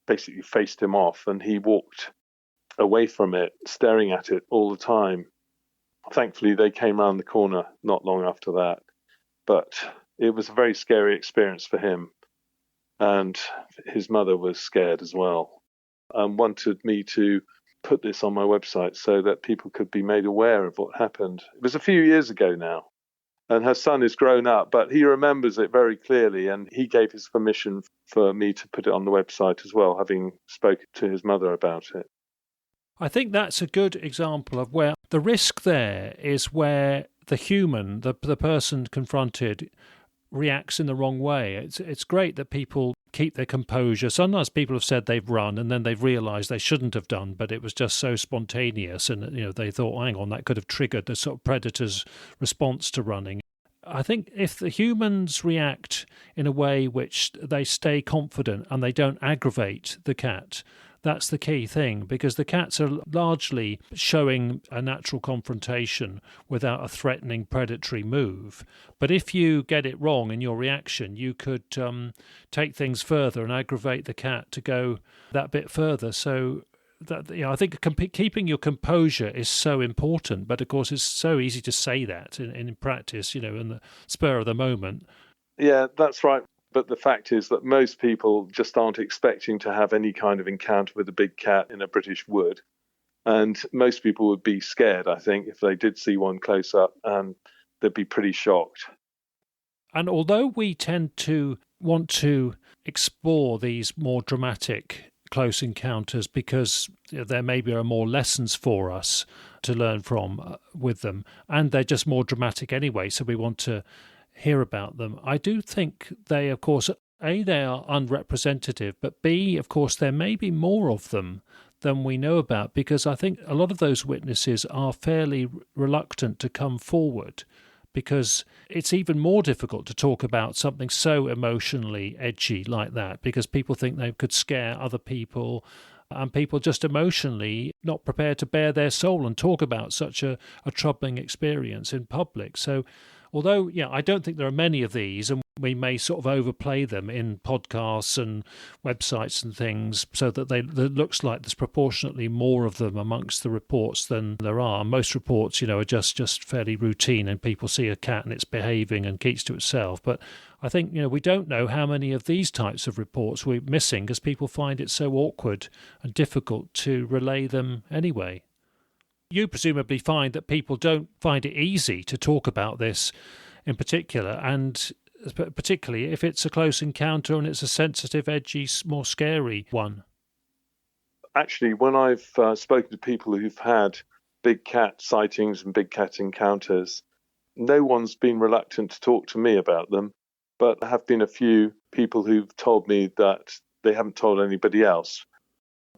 basically faced him off, and he walked away from it, staring at it all the time. Thankfully, they came round the corner not long after that. But it was a very scary experience for him. And his mother was scared as well and wanted me to put this on my website so that people could be made aware of what happened. It was a few years ago now. And her son is grown up, but he remembers it very clearly, and he gave his permission for me to put it on the website as well, having spoken to his mother about it. I think that's a good example of where the risk there is where the human, the person confronted, reacts in the wrong way. It's great that people keep their composure. Sometimes people have said they've run and then they've realised they shouldn't have done, but it was just so spontaneous, and they thought, hang on, that could have triggered the sort of predator's response to running. I think if the humans react in a way which they stay confident and they don't aggravate the cat, that's the key thing, because the cats are largely showing a natural confrontation without a threatening predatory move. But if you get it wrong in your reaction, you could take things further and aggravate the cat to go that bit further. So that, I think keeping your composure is so important. But of course, it's so easy to say that in practice, in the spur of the moment. Yeah, that's right. But the fact is that most people just aren't expecting to have any kind of encounter with a big cat in a British wood. And most people would be scared, I think, if they did see one close up, and they'd be pretty shocked. And although we tend to want to explore these more dramatic close encounters because there maybe are more lessons for us to learn from with them, and they're just more dramatic anyway, so we want to hear about them. I do think they, of course, A, they are unrepresentative, but B, of course, there may be more of them than we know about, because I think a lot of those witnesses are fairly reluctant to come forward, because it's even more difficult to talk about something so emotionally edgy like that, because people think they could scare other people, and people just emotionally not prepared to bare their soul and talk about such a troubling experience in public. So although, I don't think there are many of these, and we may sort of overplay them in podcasts and websites and things so that it looks like there's proportionately more of them amongst the reports than there are. Most reports, are just fairly routine, and people see a cat and it's behaving and keeps to itself. But I think, we don't know how many of these types of reports we're missing because people find it so awkward and difficult to relay them anyway. You presumably find that people don't find it easy to talk about this in particular, and particularly if it's a close encounter and it's a sensitive, edgy, more scary one. Actually, when I've spoken to people who've had big cat sightings and big cat encounters, no one's been reluctant to talk to me about them, but there have been a few people who've told me that they haven't told anybody else.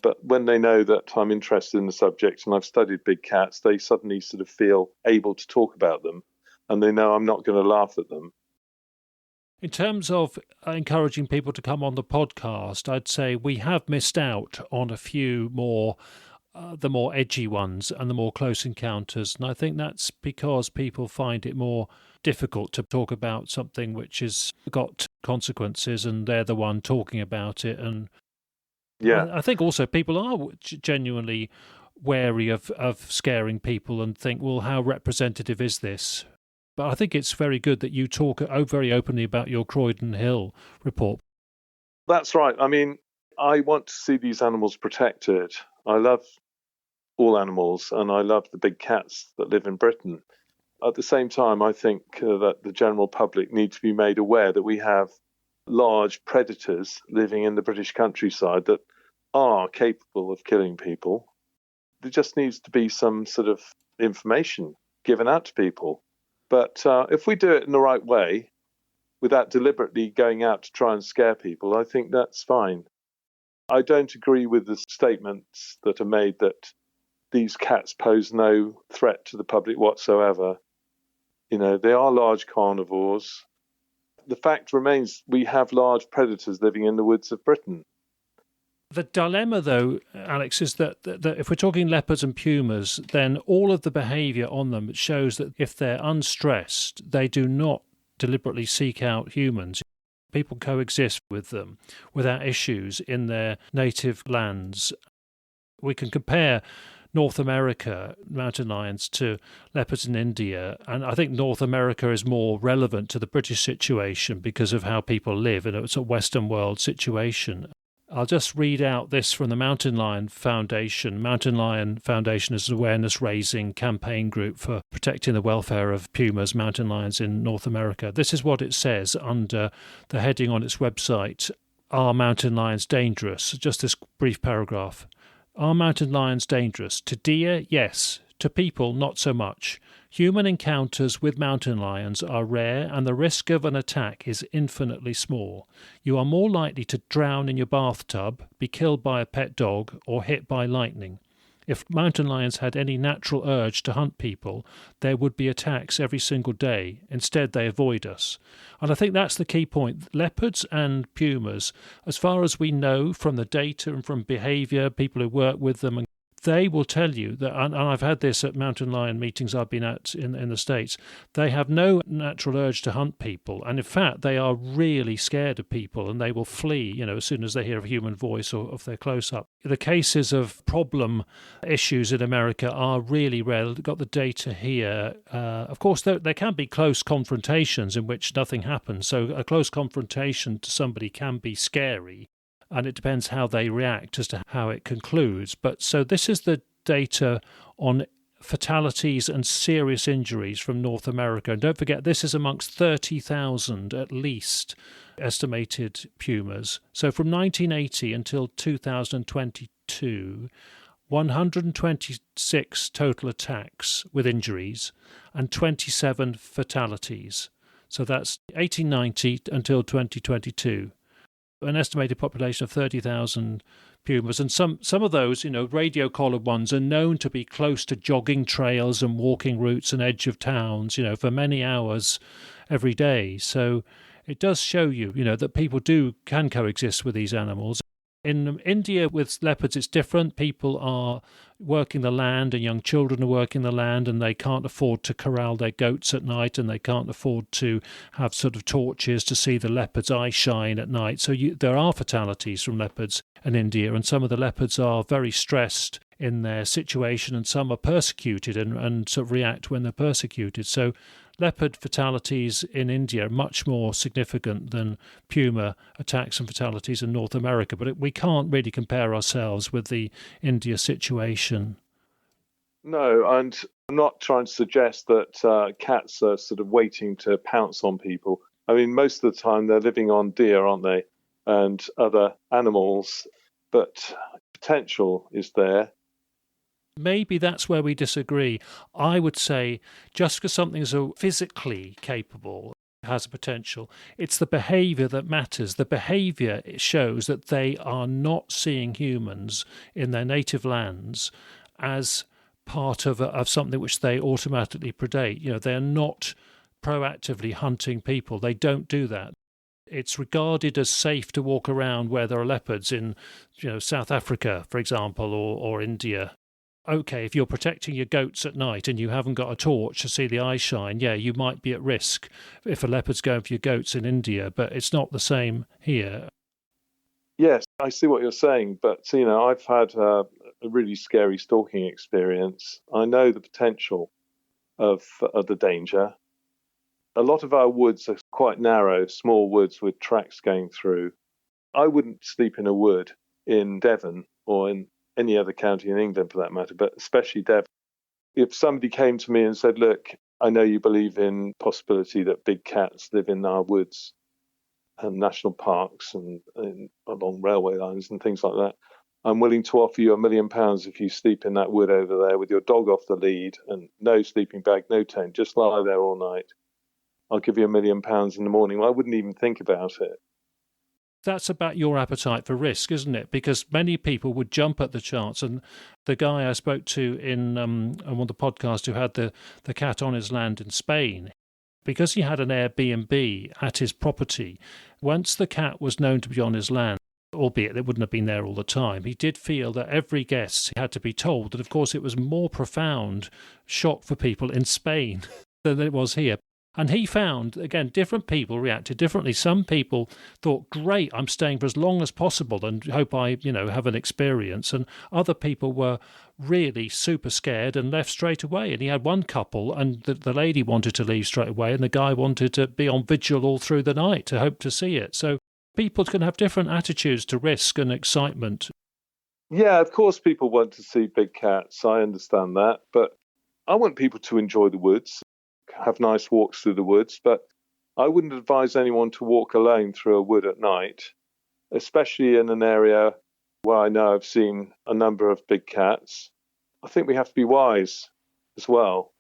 But when they know that I'm interested in the subject and I've studied big cats, they suddenly sort of feel able to talk about them, and they know I'm not going to laugh at them. In terms of encouraging people to come on the podcast, I'd say we have missed out on a few more, the more edgy ones and the more close encounters. And I think that's because people find it more difficult to talk about something which has got consequences, and they're the one talking about it. And I think also people are genuinely wary of scaring people and think, well, how representative is this? But I think it's very good that you talk very openly about your Croydon Hill report. That's right. I mean, I want to see these animals protected. I love all animals, and I love the big cats that live in Britain. At the same time, I think that the general public need to be made aware that we have large predators living in the British countryside that are capable of killing people. There just needs to be some sort of information given out to people. But if we do it in the right way, without deliberately going out to try and scare people, I think that's fine. I don't agree with the statements that are made that these cats pose no threat to the public whatsoever. They are large carnivores. The fact remains we have large predators living in the woods of Britain. The dilemma, though, Alex, is that if we're talking leopards and pumas, then all of the behaviour on them shows that if they're unstressed, they do not deliberately seek out humans. People coexist with them without issues in their native lands. We can compare North America mountain lions to leopards in India, and I think North America is more relevant to the British situation because of how people live in a sort of Western world situation. I'll just read out this from the Mountain Lion Foundation. Mountain Lion Foundation is an awareness-raising campaign group for protecting the welfare of pumas, mountain lions in North America. This is what it says under the heading on its website, Are Mountain Lions Dangerous? Just this brief paragraph. Are mountain lions dangerous? To deer, yes. To people, not so much. Human encounters with mountain lions are rare and the risk of an attack is infinitely small. You are more likely to drown in your bathtub, be killed by a pet dog, or hit by lightning. If mountain lions had any natural urge to hunt people, there would be attacks every single day. Instead, they avoid us. And I think that's the key point. Leopards and pumas, as far as we know from the data and from behaviour, people who work with them, they will tell you that, and I've had this at mountain lion meetings I've been at in the States, they have no natural urge to hunt people. And in fact, they are really scared of people and they will flee, as soon as they hear a human voice or if they're close up. The cases of problem issues in America are really rare. I've got the data here. Of course, there can be close confrontations in which nothing happens. So a close confrontation to somebody can be scary. And it depends how they react as to how it concludes. But so this is the data on fatalities and serious injuries from North America. And don't forget, this is amongst 30,000 at least estimated pumas. So from 1980 until 2022, 126 total attacks with injuries and 27 fatalities. So that's 1890 until 2022. An estimated population of 30,000 pumas, and some of those, radio collared ones are known to be close to jogging trails and walking routes and edge of towns, for many hours every day. So it does show you, that people can coexist with these animals. In India with leopards, it's different. People are working the land and young children are working the land and they can't afford to corral their goats at night and they can't afford to have sort of torches to see the leopard's eye shine at night. So there are fatalities from leopards in India, and some of the leopards are very stressed in their situation and some are persecuted and sort of react when they're persecuted. So leopard fatalities in India are much more significant than puma attacks and fatalities in North America. But we can't really compare ourselves with the India situation. No, and I'm not trying to suggest that cats are sort of waiting to pounce on people. I mean, most of the time they're living on deer, aren't they, and other animals, but potential is there. Maybe that's where we disagree. I would say just because something's physically capable, has a potential, it's the behaviour that matters. The behaviour shows that they are not seeing humans in their native lands as part of something which they automatically predate. They're not proactively hunting people. They don't do that. It's regarded as safe to walk around where there are leopards in, South Africa, for example, or India. Okay, if you're protecting your goats at night and you haven't got a torch to see the eye shine, yeah, you might be at risk if a leopard's going for your goats in India, but it's not the same here. Yes, I see what you're saying, but I've had a really scary stalking experience. I know the potential of the danger. A lot of our woods are quite narrow, small woods with tracks going through. I wouldn't sleep in a wood in Devon or in any other county in England for that matter, but especially Devon. If somebody came to me and said, look, I know you believe in possibility that big cats live in our woods and national parks and along railway lines and things like that, I'm willing to offer you £1 million if you sleep in that wood over there with your dog off the lead and no sleeping bag, no tent, just lie there all night. I'll give you £1 million in the morning. Well, I wouldn't even think about it. That's about your appetite for risk, isn't it? Because many people would jump at the chance. And the guy I spoke to in on one of the podcasts who had the cat on his land in Spain, because he had an Airbnb at his property, once the cat was known to be on his land, albeit they wouldn't have been there all the time, he did feel that every guest had to be told that, of course, it was more profound shock for people in Spain than it was here. And he found, again, different people reacted differently. Some people thought, great, I'm staying for as long as possible and hope I, have an experience. And other people were really super scared and left straight away. And he had one couple, and the lady wanted to leave straight away, and the guy wanted to be on vigil all through the night to hope to see it. So people can have different attitudes to risk and excitement. Yeah, of course people want to see big cats. I understand that. But I want people to enjoy the woods, have nice walks through the woods, but I wouldn't advise anyone to walk alone through a wood at night, especially in an area where I know I've seen a number of big cats. I think we have to be wise as well.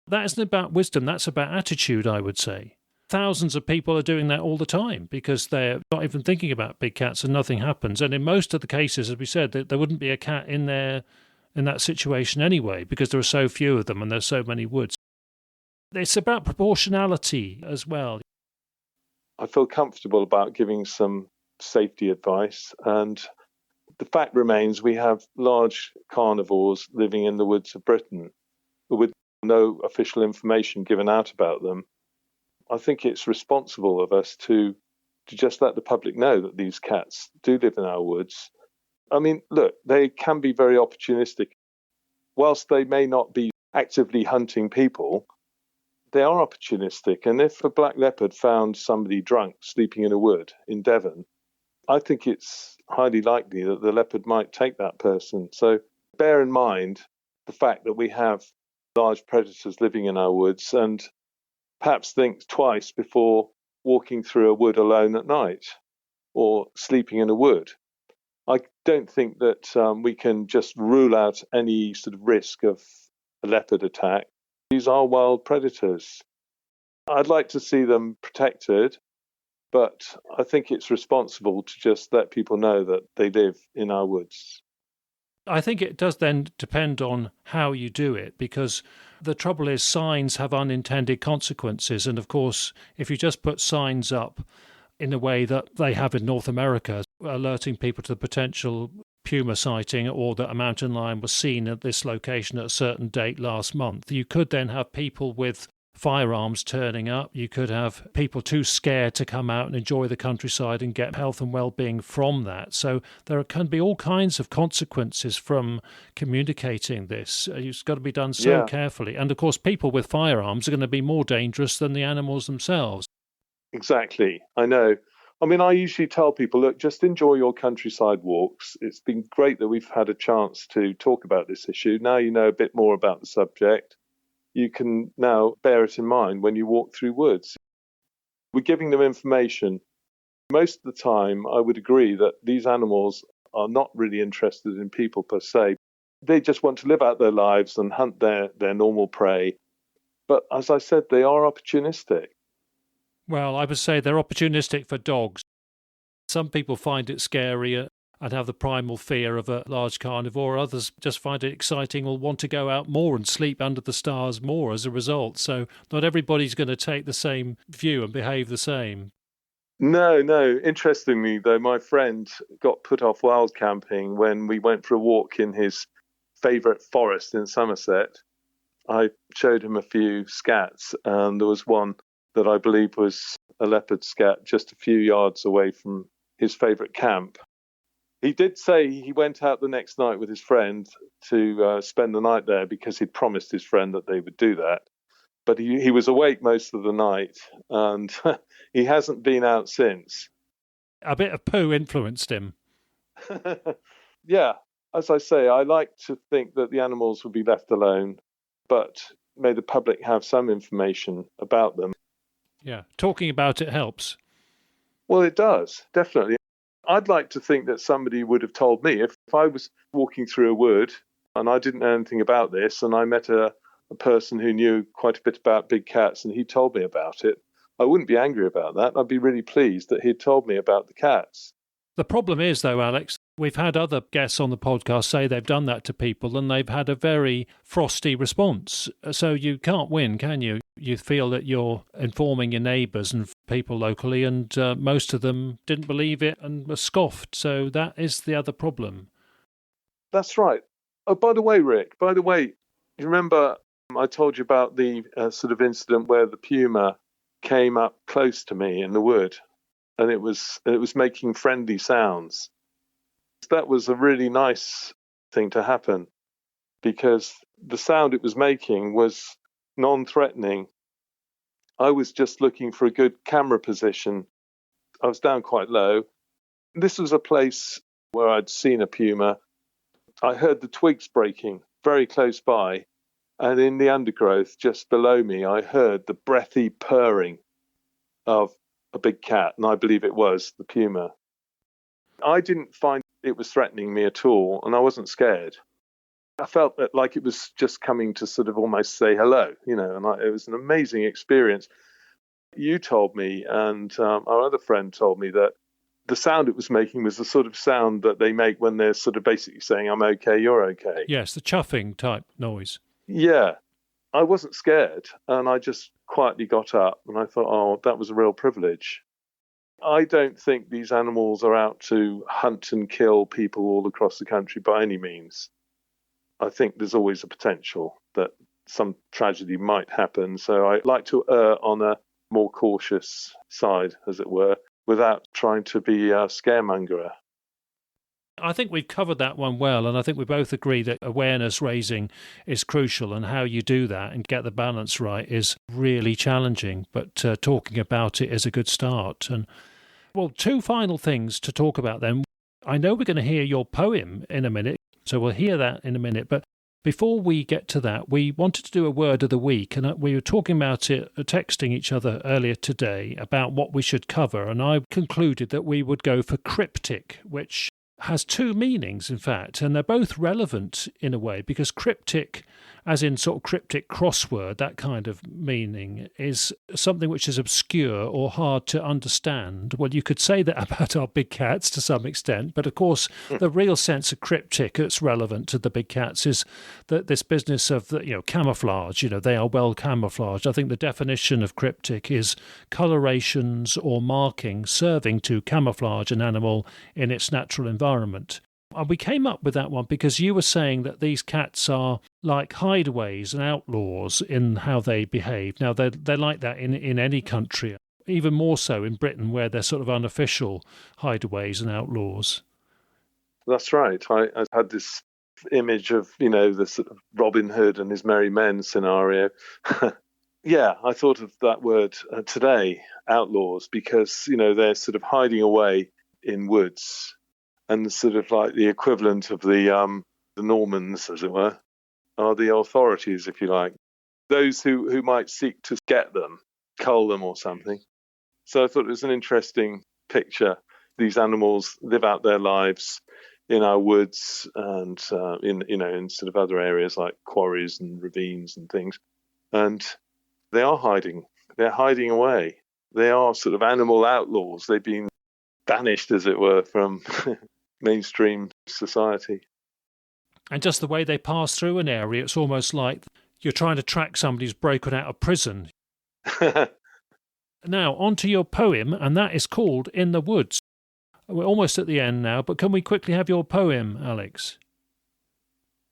That isn't about wisdom, that's about attitude, I would say. Thousands of people are doing that all the time because they're not even thinking about big cats and nothing happens. And in most of the cases, as we said, there wouldn't be a cat in there in that situation anyway because there are so few of them and there's so many woods. It's about proportionality as well. I feel comfortable about giving some safety advice. And the fact remains we have large carnivores living in the woods of Britain with no official information given out about them. I think it's responsible of us to just let the public know that these cats do live in our woods. I mean, look, they can be very opportunistic. Whilst they may not be actively hunting people, they are opportunistic. And if a black leopard found somebody drunk sleeping in a wood in Devon, I think it's highly likely that the leopard might take that person. So bear in mind the fact that we have large predators living in our woods and perhaps think twice before walking through a wood alone at night or sleeping in a wood. I don't think that we can just rule out any sort of risk of a leopard attack. These are wild predators. I'd like to see them protected, but I think it's responsible to just let people know that they live in our woods. I think it does then depend on how you do it, because the trouble is signs have unintended consequences. And of course, if you just put signs up in a way that they have in North America, alerting people to the potential puma sighting or that a mountain lion was seen at this location at a certain date last month, you could then have people with firearms turning up. You could have people too scared to come out and enjoy the countryside and get health and well-being from that. So there can be all kinds of consequences from communicating this. It's got to be done so carefully. And of course, people with firearms are going to be more dangerous than the animals themselves. Exactly. I know. I mean, I usually tell people, look, just enjoy your countryside walks. It's been great that we've had a chance to talk about this issue. Now you know a bit more about the subject. You can now bear it in mind when you walk through woods. We're giving them information. Most of the time, I would agree that these animals are not really interested in people per se. They just want to live out their lives and hunt their normal prey. But as I said, they are opportunistic. Well, I would say they're opportunistic for dogs. Some people find it scary and have the primal fear of a large carnivore. Others just find it exciting or want to go out more and sleep under the stars more as a result. So not everybody's going to take the same view and behave the same. No. Interestingly, though, my friend got put off wild camping when we went for a walk in his favourite forest in Somerset. I showed him a few scats, and there was one that I believe was a leopard scat just a few yards away from his favourite camp. He did say he went out the next night with his friend to spend the night there because he'd promised his friend that they would do that. But he was awake most of the night and he hasn't been out since. A bit of poo influenced him. Yeah, as I say, I like to think that the animals will be left alone, but may the public have some information about them. Yeah, talking about it helps. Well, it does, definitely. I'd like to think that somebody would have told me if I was walking through a wood and I didn't know anything about this and I met a person who knew quite a bit about big cats and he told me about it. I wouldn't be angry about that. I'd be really pleased that he'd told me about the cats. The problem is, though, Alex, We've had other guests on the podcast say they've done that to people and they've had a very frosty response. So you can't win, can you? You feel that you're informing your neighbours and people locally, and most of them didn't believe it and were scoffed. So that is the other problem. That's right. Oh, by the way, Rick, you remember I told you about the sort of incident where the puma came up close to me in the wood and it was making friendly sounds. That was a really nice thing to happen because the sound it was making was non-threatening. I was just looking for a good camera position. I was down quite low. This was a place where I'd seen a puma. I heard the twigs breaking very close by, and in the undergrowth just below me, I heard the breathy purring of a big cat, and I believe it was the puma. I didn't find it was threatening me at all, and I wasn't scared. I felt that like it was just coming to sort of almost say hello, and it was an amazing experience. You told me, and our other friend told me that the sound it was making was the sort of sound that they make when they're sort of basically saying, I'm okay, you're okay. Yes, the chuffing type noise. Yeah. I wasn't scared, and I just quietly got up, and I thought, oh, that was a real privilege. I don't think these animals are out to hunt and kill people all across the country by any means. I think there's always a potential that some tragedy might happen. So I like to err on a more cautious side, as it were, without trying to be a scaremongerer. I think we've covered that one well, and I think we both agree that awareness raising is crucial, and how you do that and get the balance right is really challenging, but talking about it is a good start. And well, two final things to talk about then. I know we're going to hear your poem in a minute, so we'll hear that in a minute, but before we get to that, we wanted to do a word of the week, and we were talking about it, texting each other earlier today about what we should cover, and I concluded that we would go for cryptic, which has two meanings, in fact, and they're both relevant in a way, because cryptic, as in sort of cryptic crossword, that kind of meaning, is something which is obscure or hard to understand. Well, you could say that about our big cats to some extent, but of course, the real sense of cryptic that's relevant to the big cats is that this business of camouflage. They are well camouflaged. I think the definition of cryptic is colorations or markings serving to camouflage an animal in its natural environment. And we came up with that one because you were saying that these cats are like hideaways and outlaws in how they behave. Now, they're like that in any country, even more so in Britain, where they're sort of unofficial hideaways and outlaws. That's right. I had this image of, the sort of Robin Hood and his merry men scenario. Yeah, I thought of that word today, outlaws, because, they're sort of hiding away in woods. And sort of like the equivalent of the Normans, as it were, are the authorities, if you like. Those who might seek to get them, cull them or something. So I thought it was an interesting picture. These animals live out their lives in our woods and in sort of other areas like quarries and ravines and things. And they are hiding. They're hiding away. They are sort of animal outlaws. They've been banished, as it were, from mainstream society. And just the way they pass through an area, it's almost like you're trying to track somebody who's broken out of prison. Now, on to your poem, and that is called In the Woods. We're almost at the end now, but can we quickly have your poem, Alex?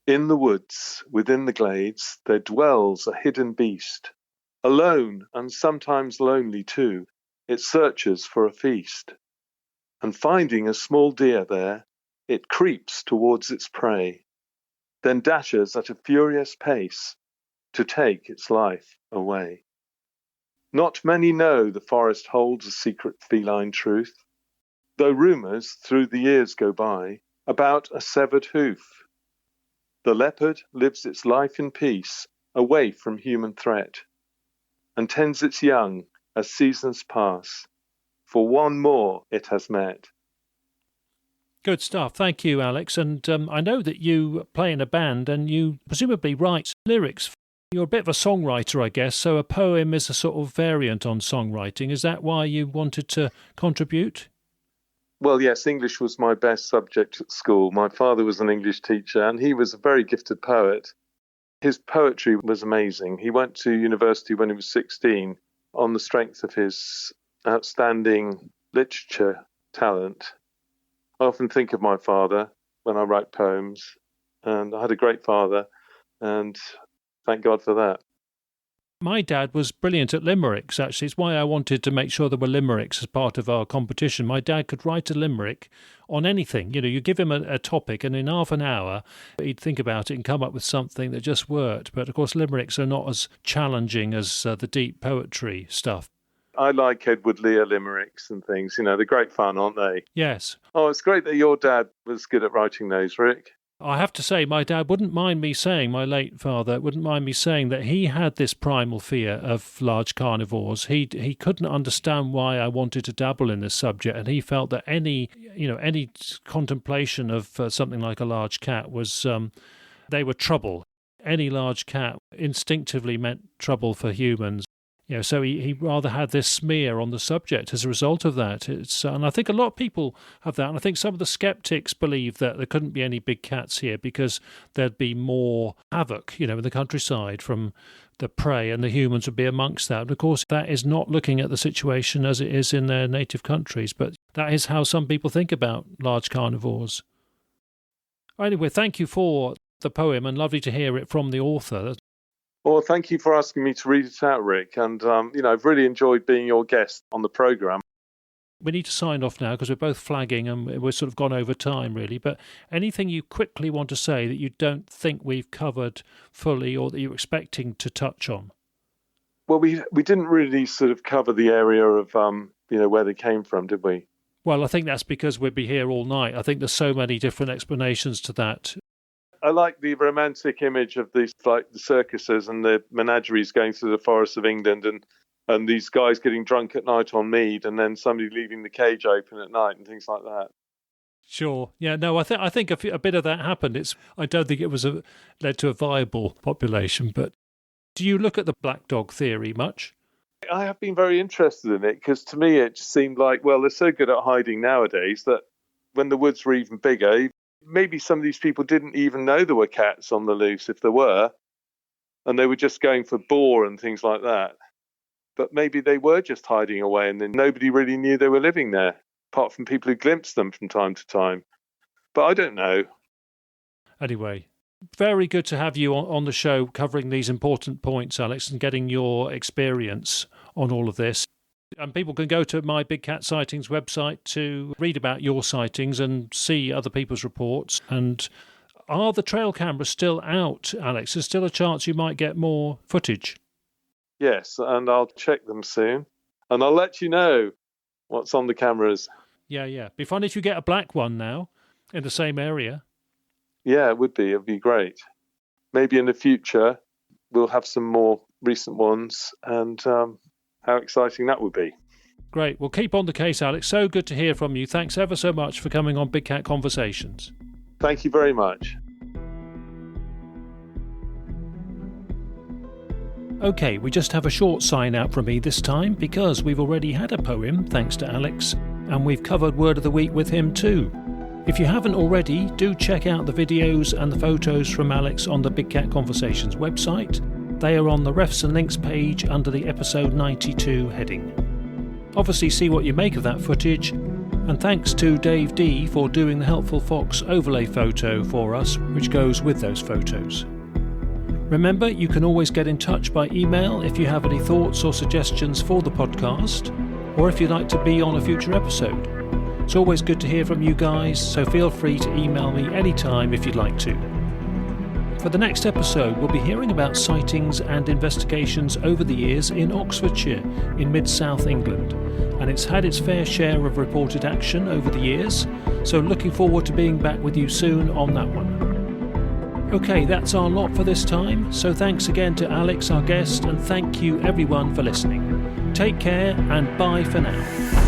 In the woods, within the glades, there dwells a hidden beast. Alone, and sometimes lonely too, it searches for a feast. And finding a small deer there, it creeps towards its prey, then dashes at a furious pace to take its life away. Not many know the forest holds a secret feline truth, though rumours through the years go by about a severed hoof. The leopard lives its life in peace, away from human threat, and tends its young as seasons pass. For one more it has met. Good stuff. Thank you, Alex. And I know that you play in a band and you presumably write lyrics. You're a bit of a songwriter, I guess, so a poem is a sort of variant on songwriting. Is that why you wanted to contribute? Well, yes, English was my best subject at school. My father was an English teacher and he was a very gifted poet. His poetry was amazing. He went to university when he was 16 on the strength of his outstanding literature talent. I often think of my father when I write poems, and I had a great father, and thank God for that. My dad was brilliant at limericks, actually. It's why I wanted to make sure there were limericks as part of our competition. My dad could write a limerick on anything. You know, you give him a topic and in half an hour he'd think about it and come up with something that just worked. But, of course, limericks are not as challenging as the deep poetry stuff. I like Edward Lear limericks and things. You know, they're great fun, aren't they? Yes. Oh, it's great that your dad was good at writing those, Rick. I have to say, my dad wouldn't mind me saying, my late father wouldn't mind me saying that he had this primal fear of large carnivores. He couldn't understand why I wanted to dabble in this subject, and he felt that any contemplation of something like a large cat was, they were trouble. Any large cat instinctively meant trouble for humans. You know, so he rather had this smear on the subject as a result of that. And I think a lot of people have that. And I think some of the skeptics believe that there couldn't be any big cats here because there'd be more havoc, you know, in the countryside from the prey, and the humans would be amongst that. And of course, that is not looking at the situation as it is in their native countries, but that is how some people think about large carnivores. Anyway, thank you for the poem, and lovely to hear it from the author. Well, thank you for asking me to read it out, Rick. And, I've really enjoyed being your guest on the programme. We need to sign off now because we're both flagging and we're sort of gone over time, really. But anything you quickly want to say that you don't think we've covered fully or that you're expecting to touch on? Well, we didn't really sort of cover the area of, where they came from, did we? Well, I think that's because we'd be here all night. I think there's so many different explanations to that. I like the romantic image of these, like the circuses and the menageries going through the forests of England, and these guys getting drunk at night on mead, and then somebody leaving the cage open at night and things like that. Sure. Yeah. No. I think a bit of that happened. I don't think it was led to a viable population. But do you look at the black dog theory much? I have been very interested in it because to me it just seemed like, well, they're so good at hiding nowadays that when the woods were even bigger, maybe some of these people didn't even know there were cats on the loose, if there were, and they were just going for boar and things like that. But maybe they were just hiding away and then nobody really knew they were living there, apart from people who glimpsed them from time to time. But I don't know. Anyway, very good to have you on the show covering these important points, Alex, and getting your experience on all of this. And people can go to my Big Cat Sightings website to read about your sightings and see other people's reports. And are the trail cameras still out, Alex? There's still a chance you might get more footage. Yes, and I'll check them soon. And I'll let you know what's on the cameras. Yeah. Be fun if you get a black one now in the same area. Yeah, it would be. It'd be great. Maybe in the future we'll have some more recent ones, and how exciting that would be. Great. Well, keep on the case, Alex. So good to hear from you. Thanks ever so much for coming on Big Cat Conversations. Thank you very much. OK, we just have a short sign out from me this time because we've already had a poem, thanks to Alex, and we've covered Word of the Week with him too. If you haven't already, do check out the videos and the photos from Alex on the Big Cat Conversations website. They are on the Refs and Links page under the episode 92 heading. Obviously see what you make of that footage, and thanks to Dave D for doing the Helpful Fox overlay photo for us, which goes with those photos. Remember, you can always get in touch by email if you have any thoughts or suggestions for the podcast, or if you'd like to be on a future episode. It's always good to hear from you guys, so feel free to email me anytime if you'd like to. For the next episode, we'll be hearing about sightings and investigations over the years in Oxfordshire, in mid-South England, and it's had its fair share of reported action over the years, so looking forward to being back with you soon on that one. Okay, that's our lot for this time, so thanks again to Alex, our guest, and thank you everyone for listening. Take care and bye for now.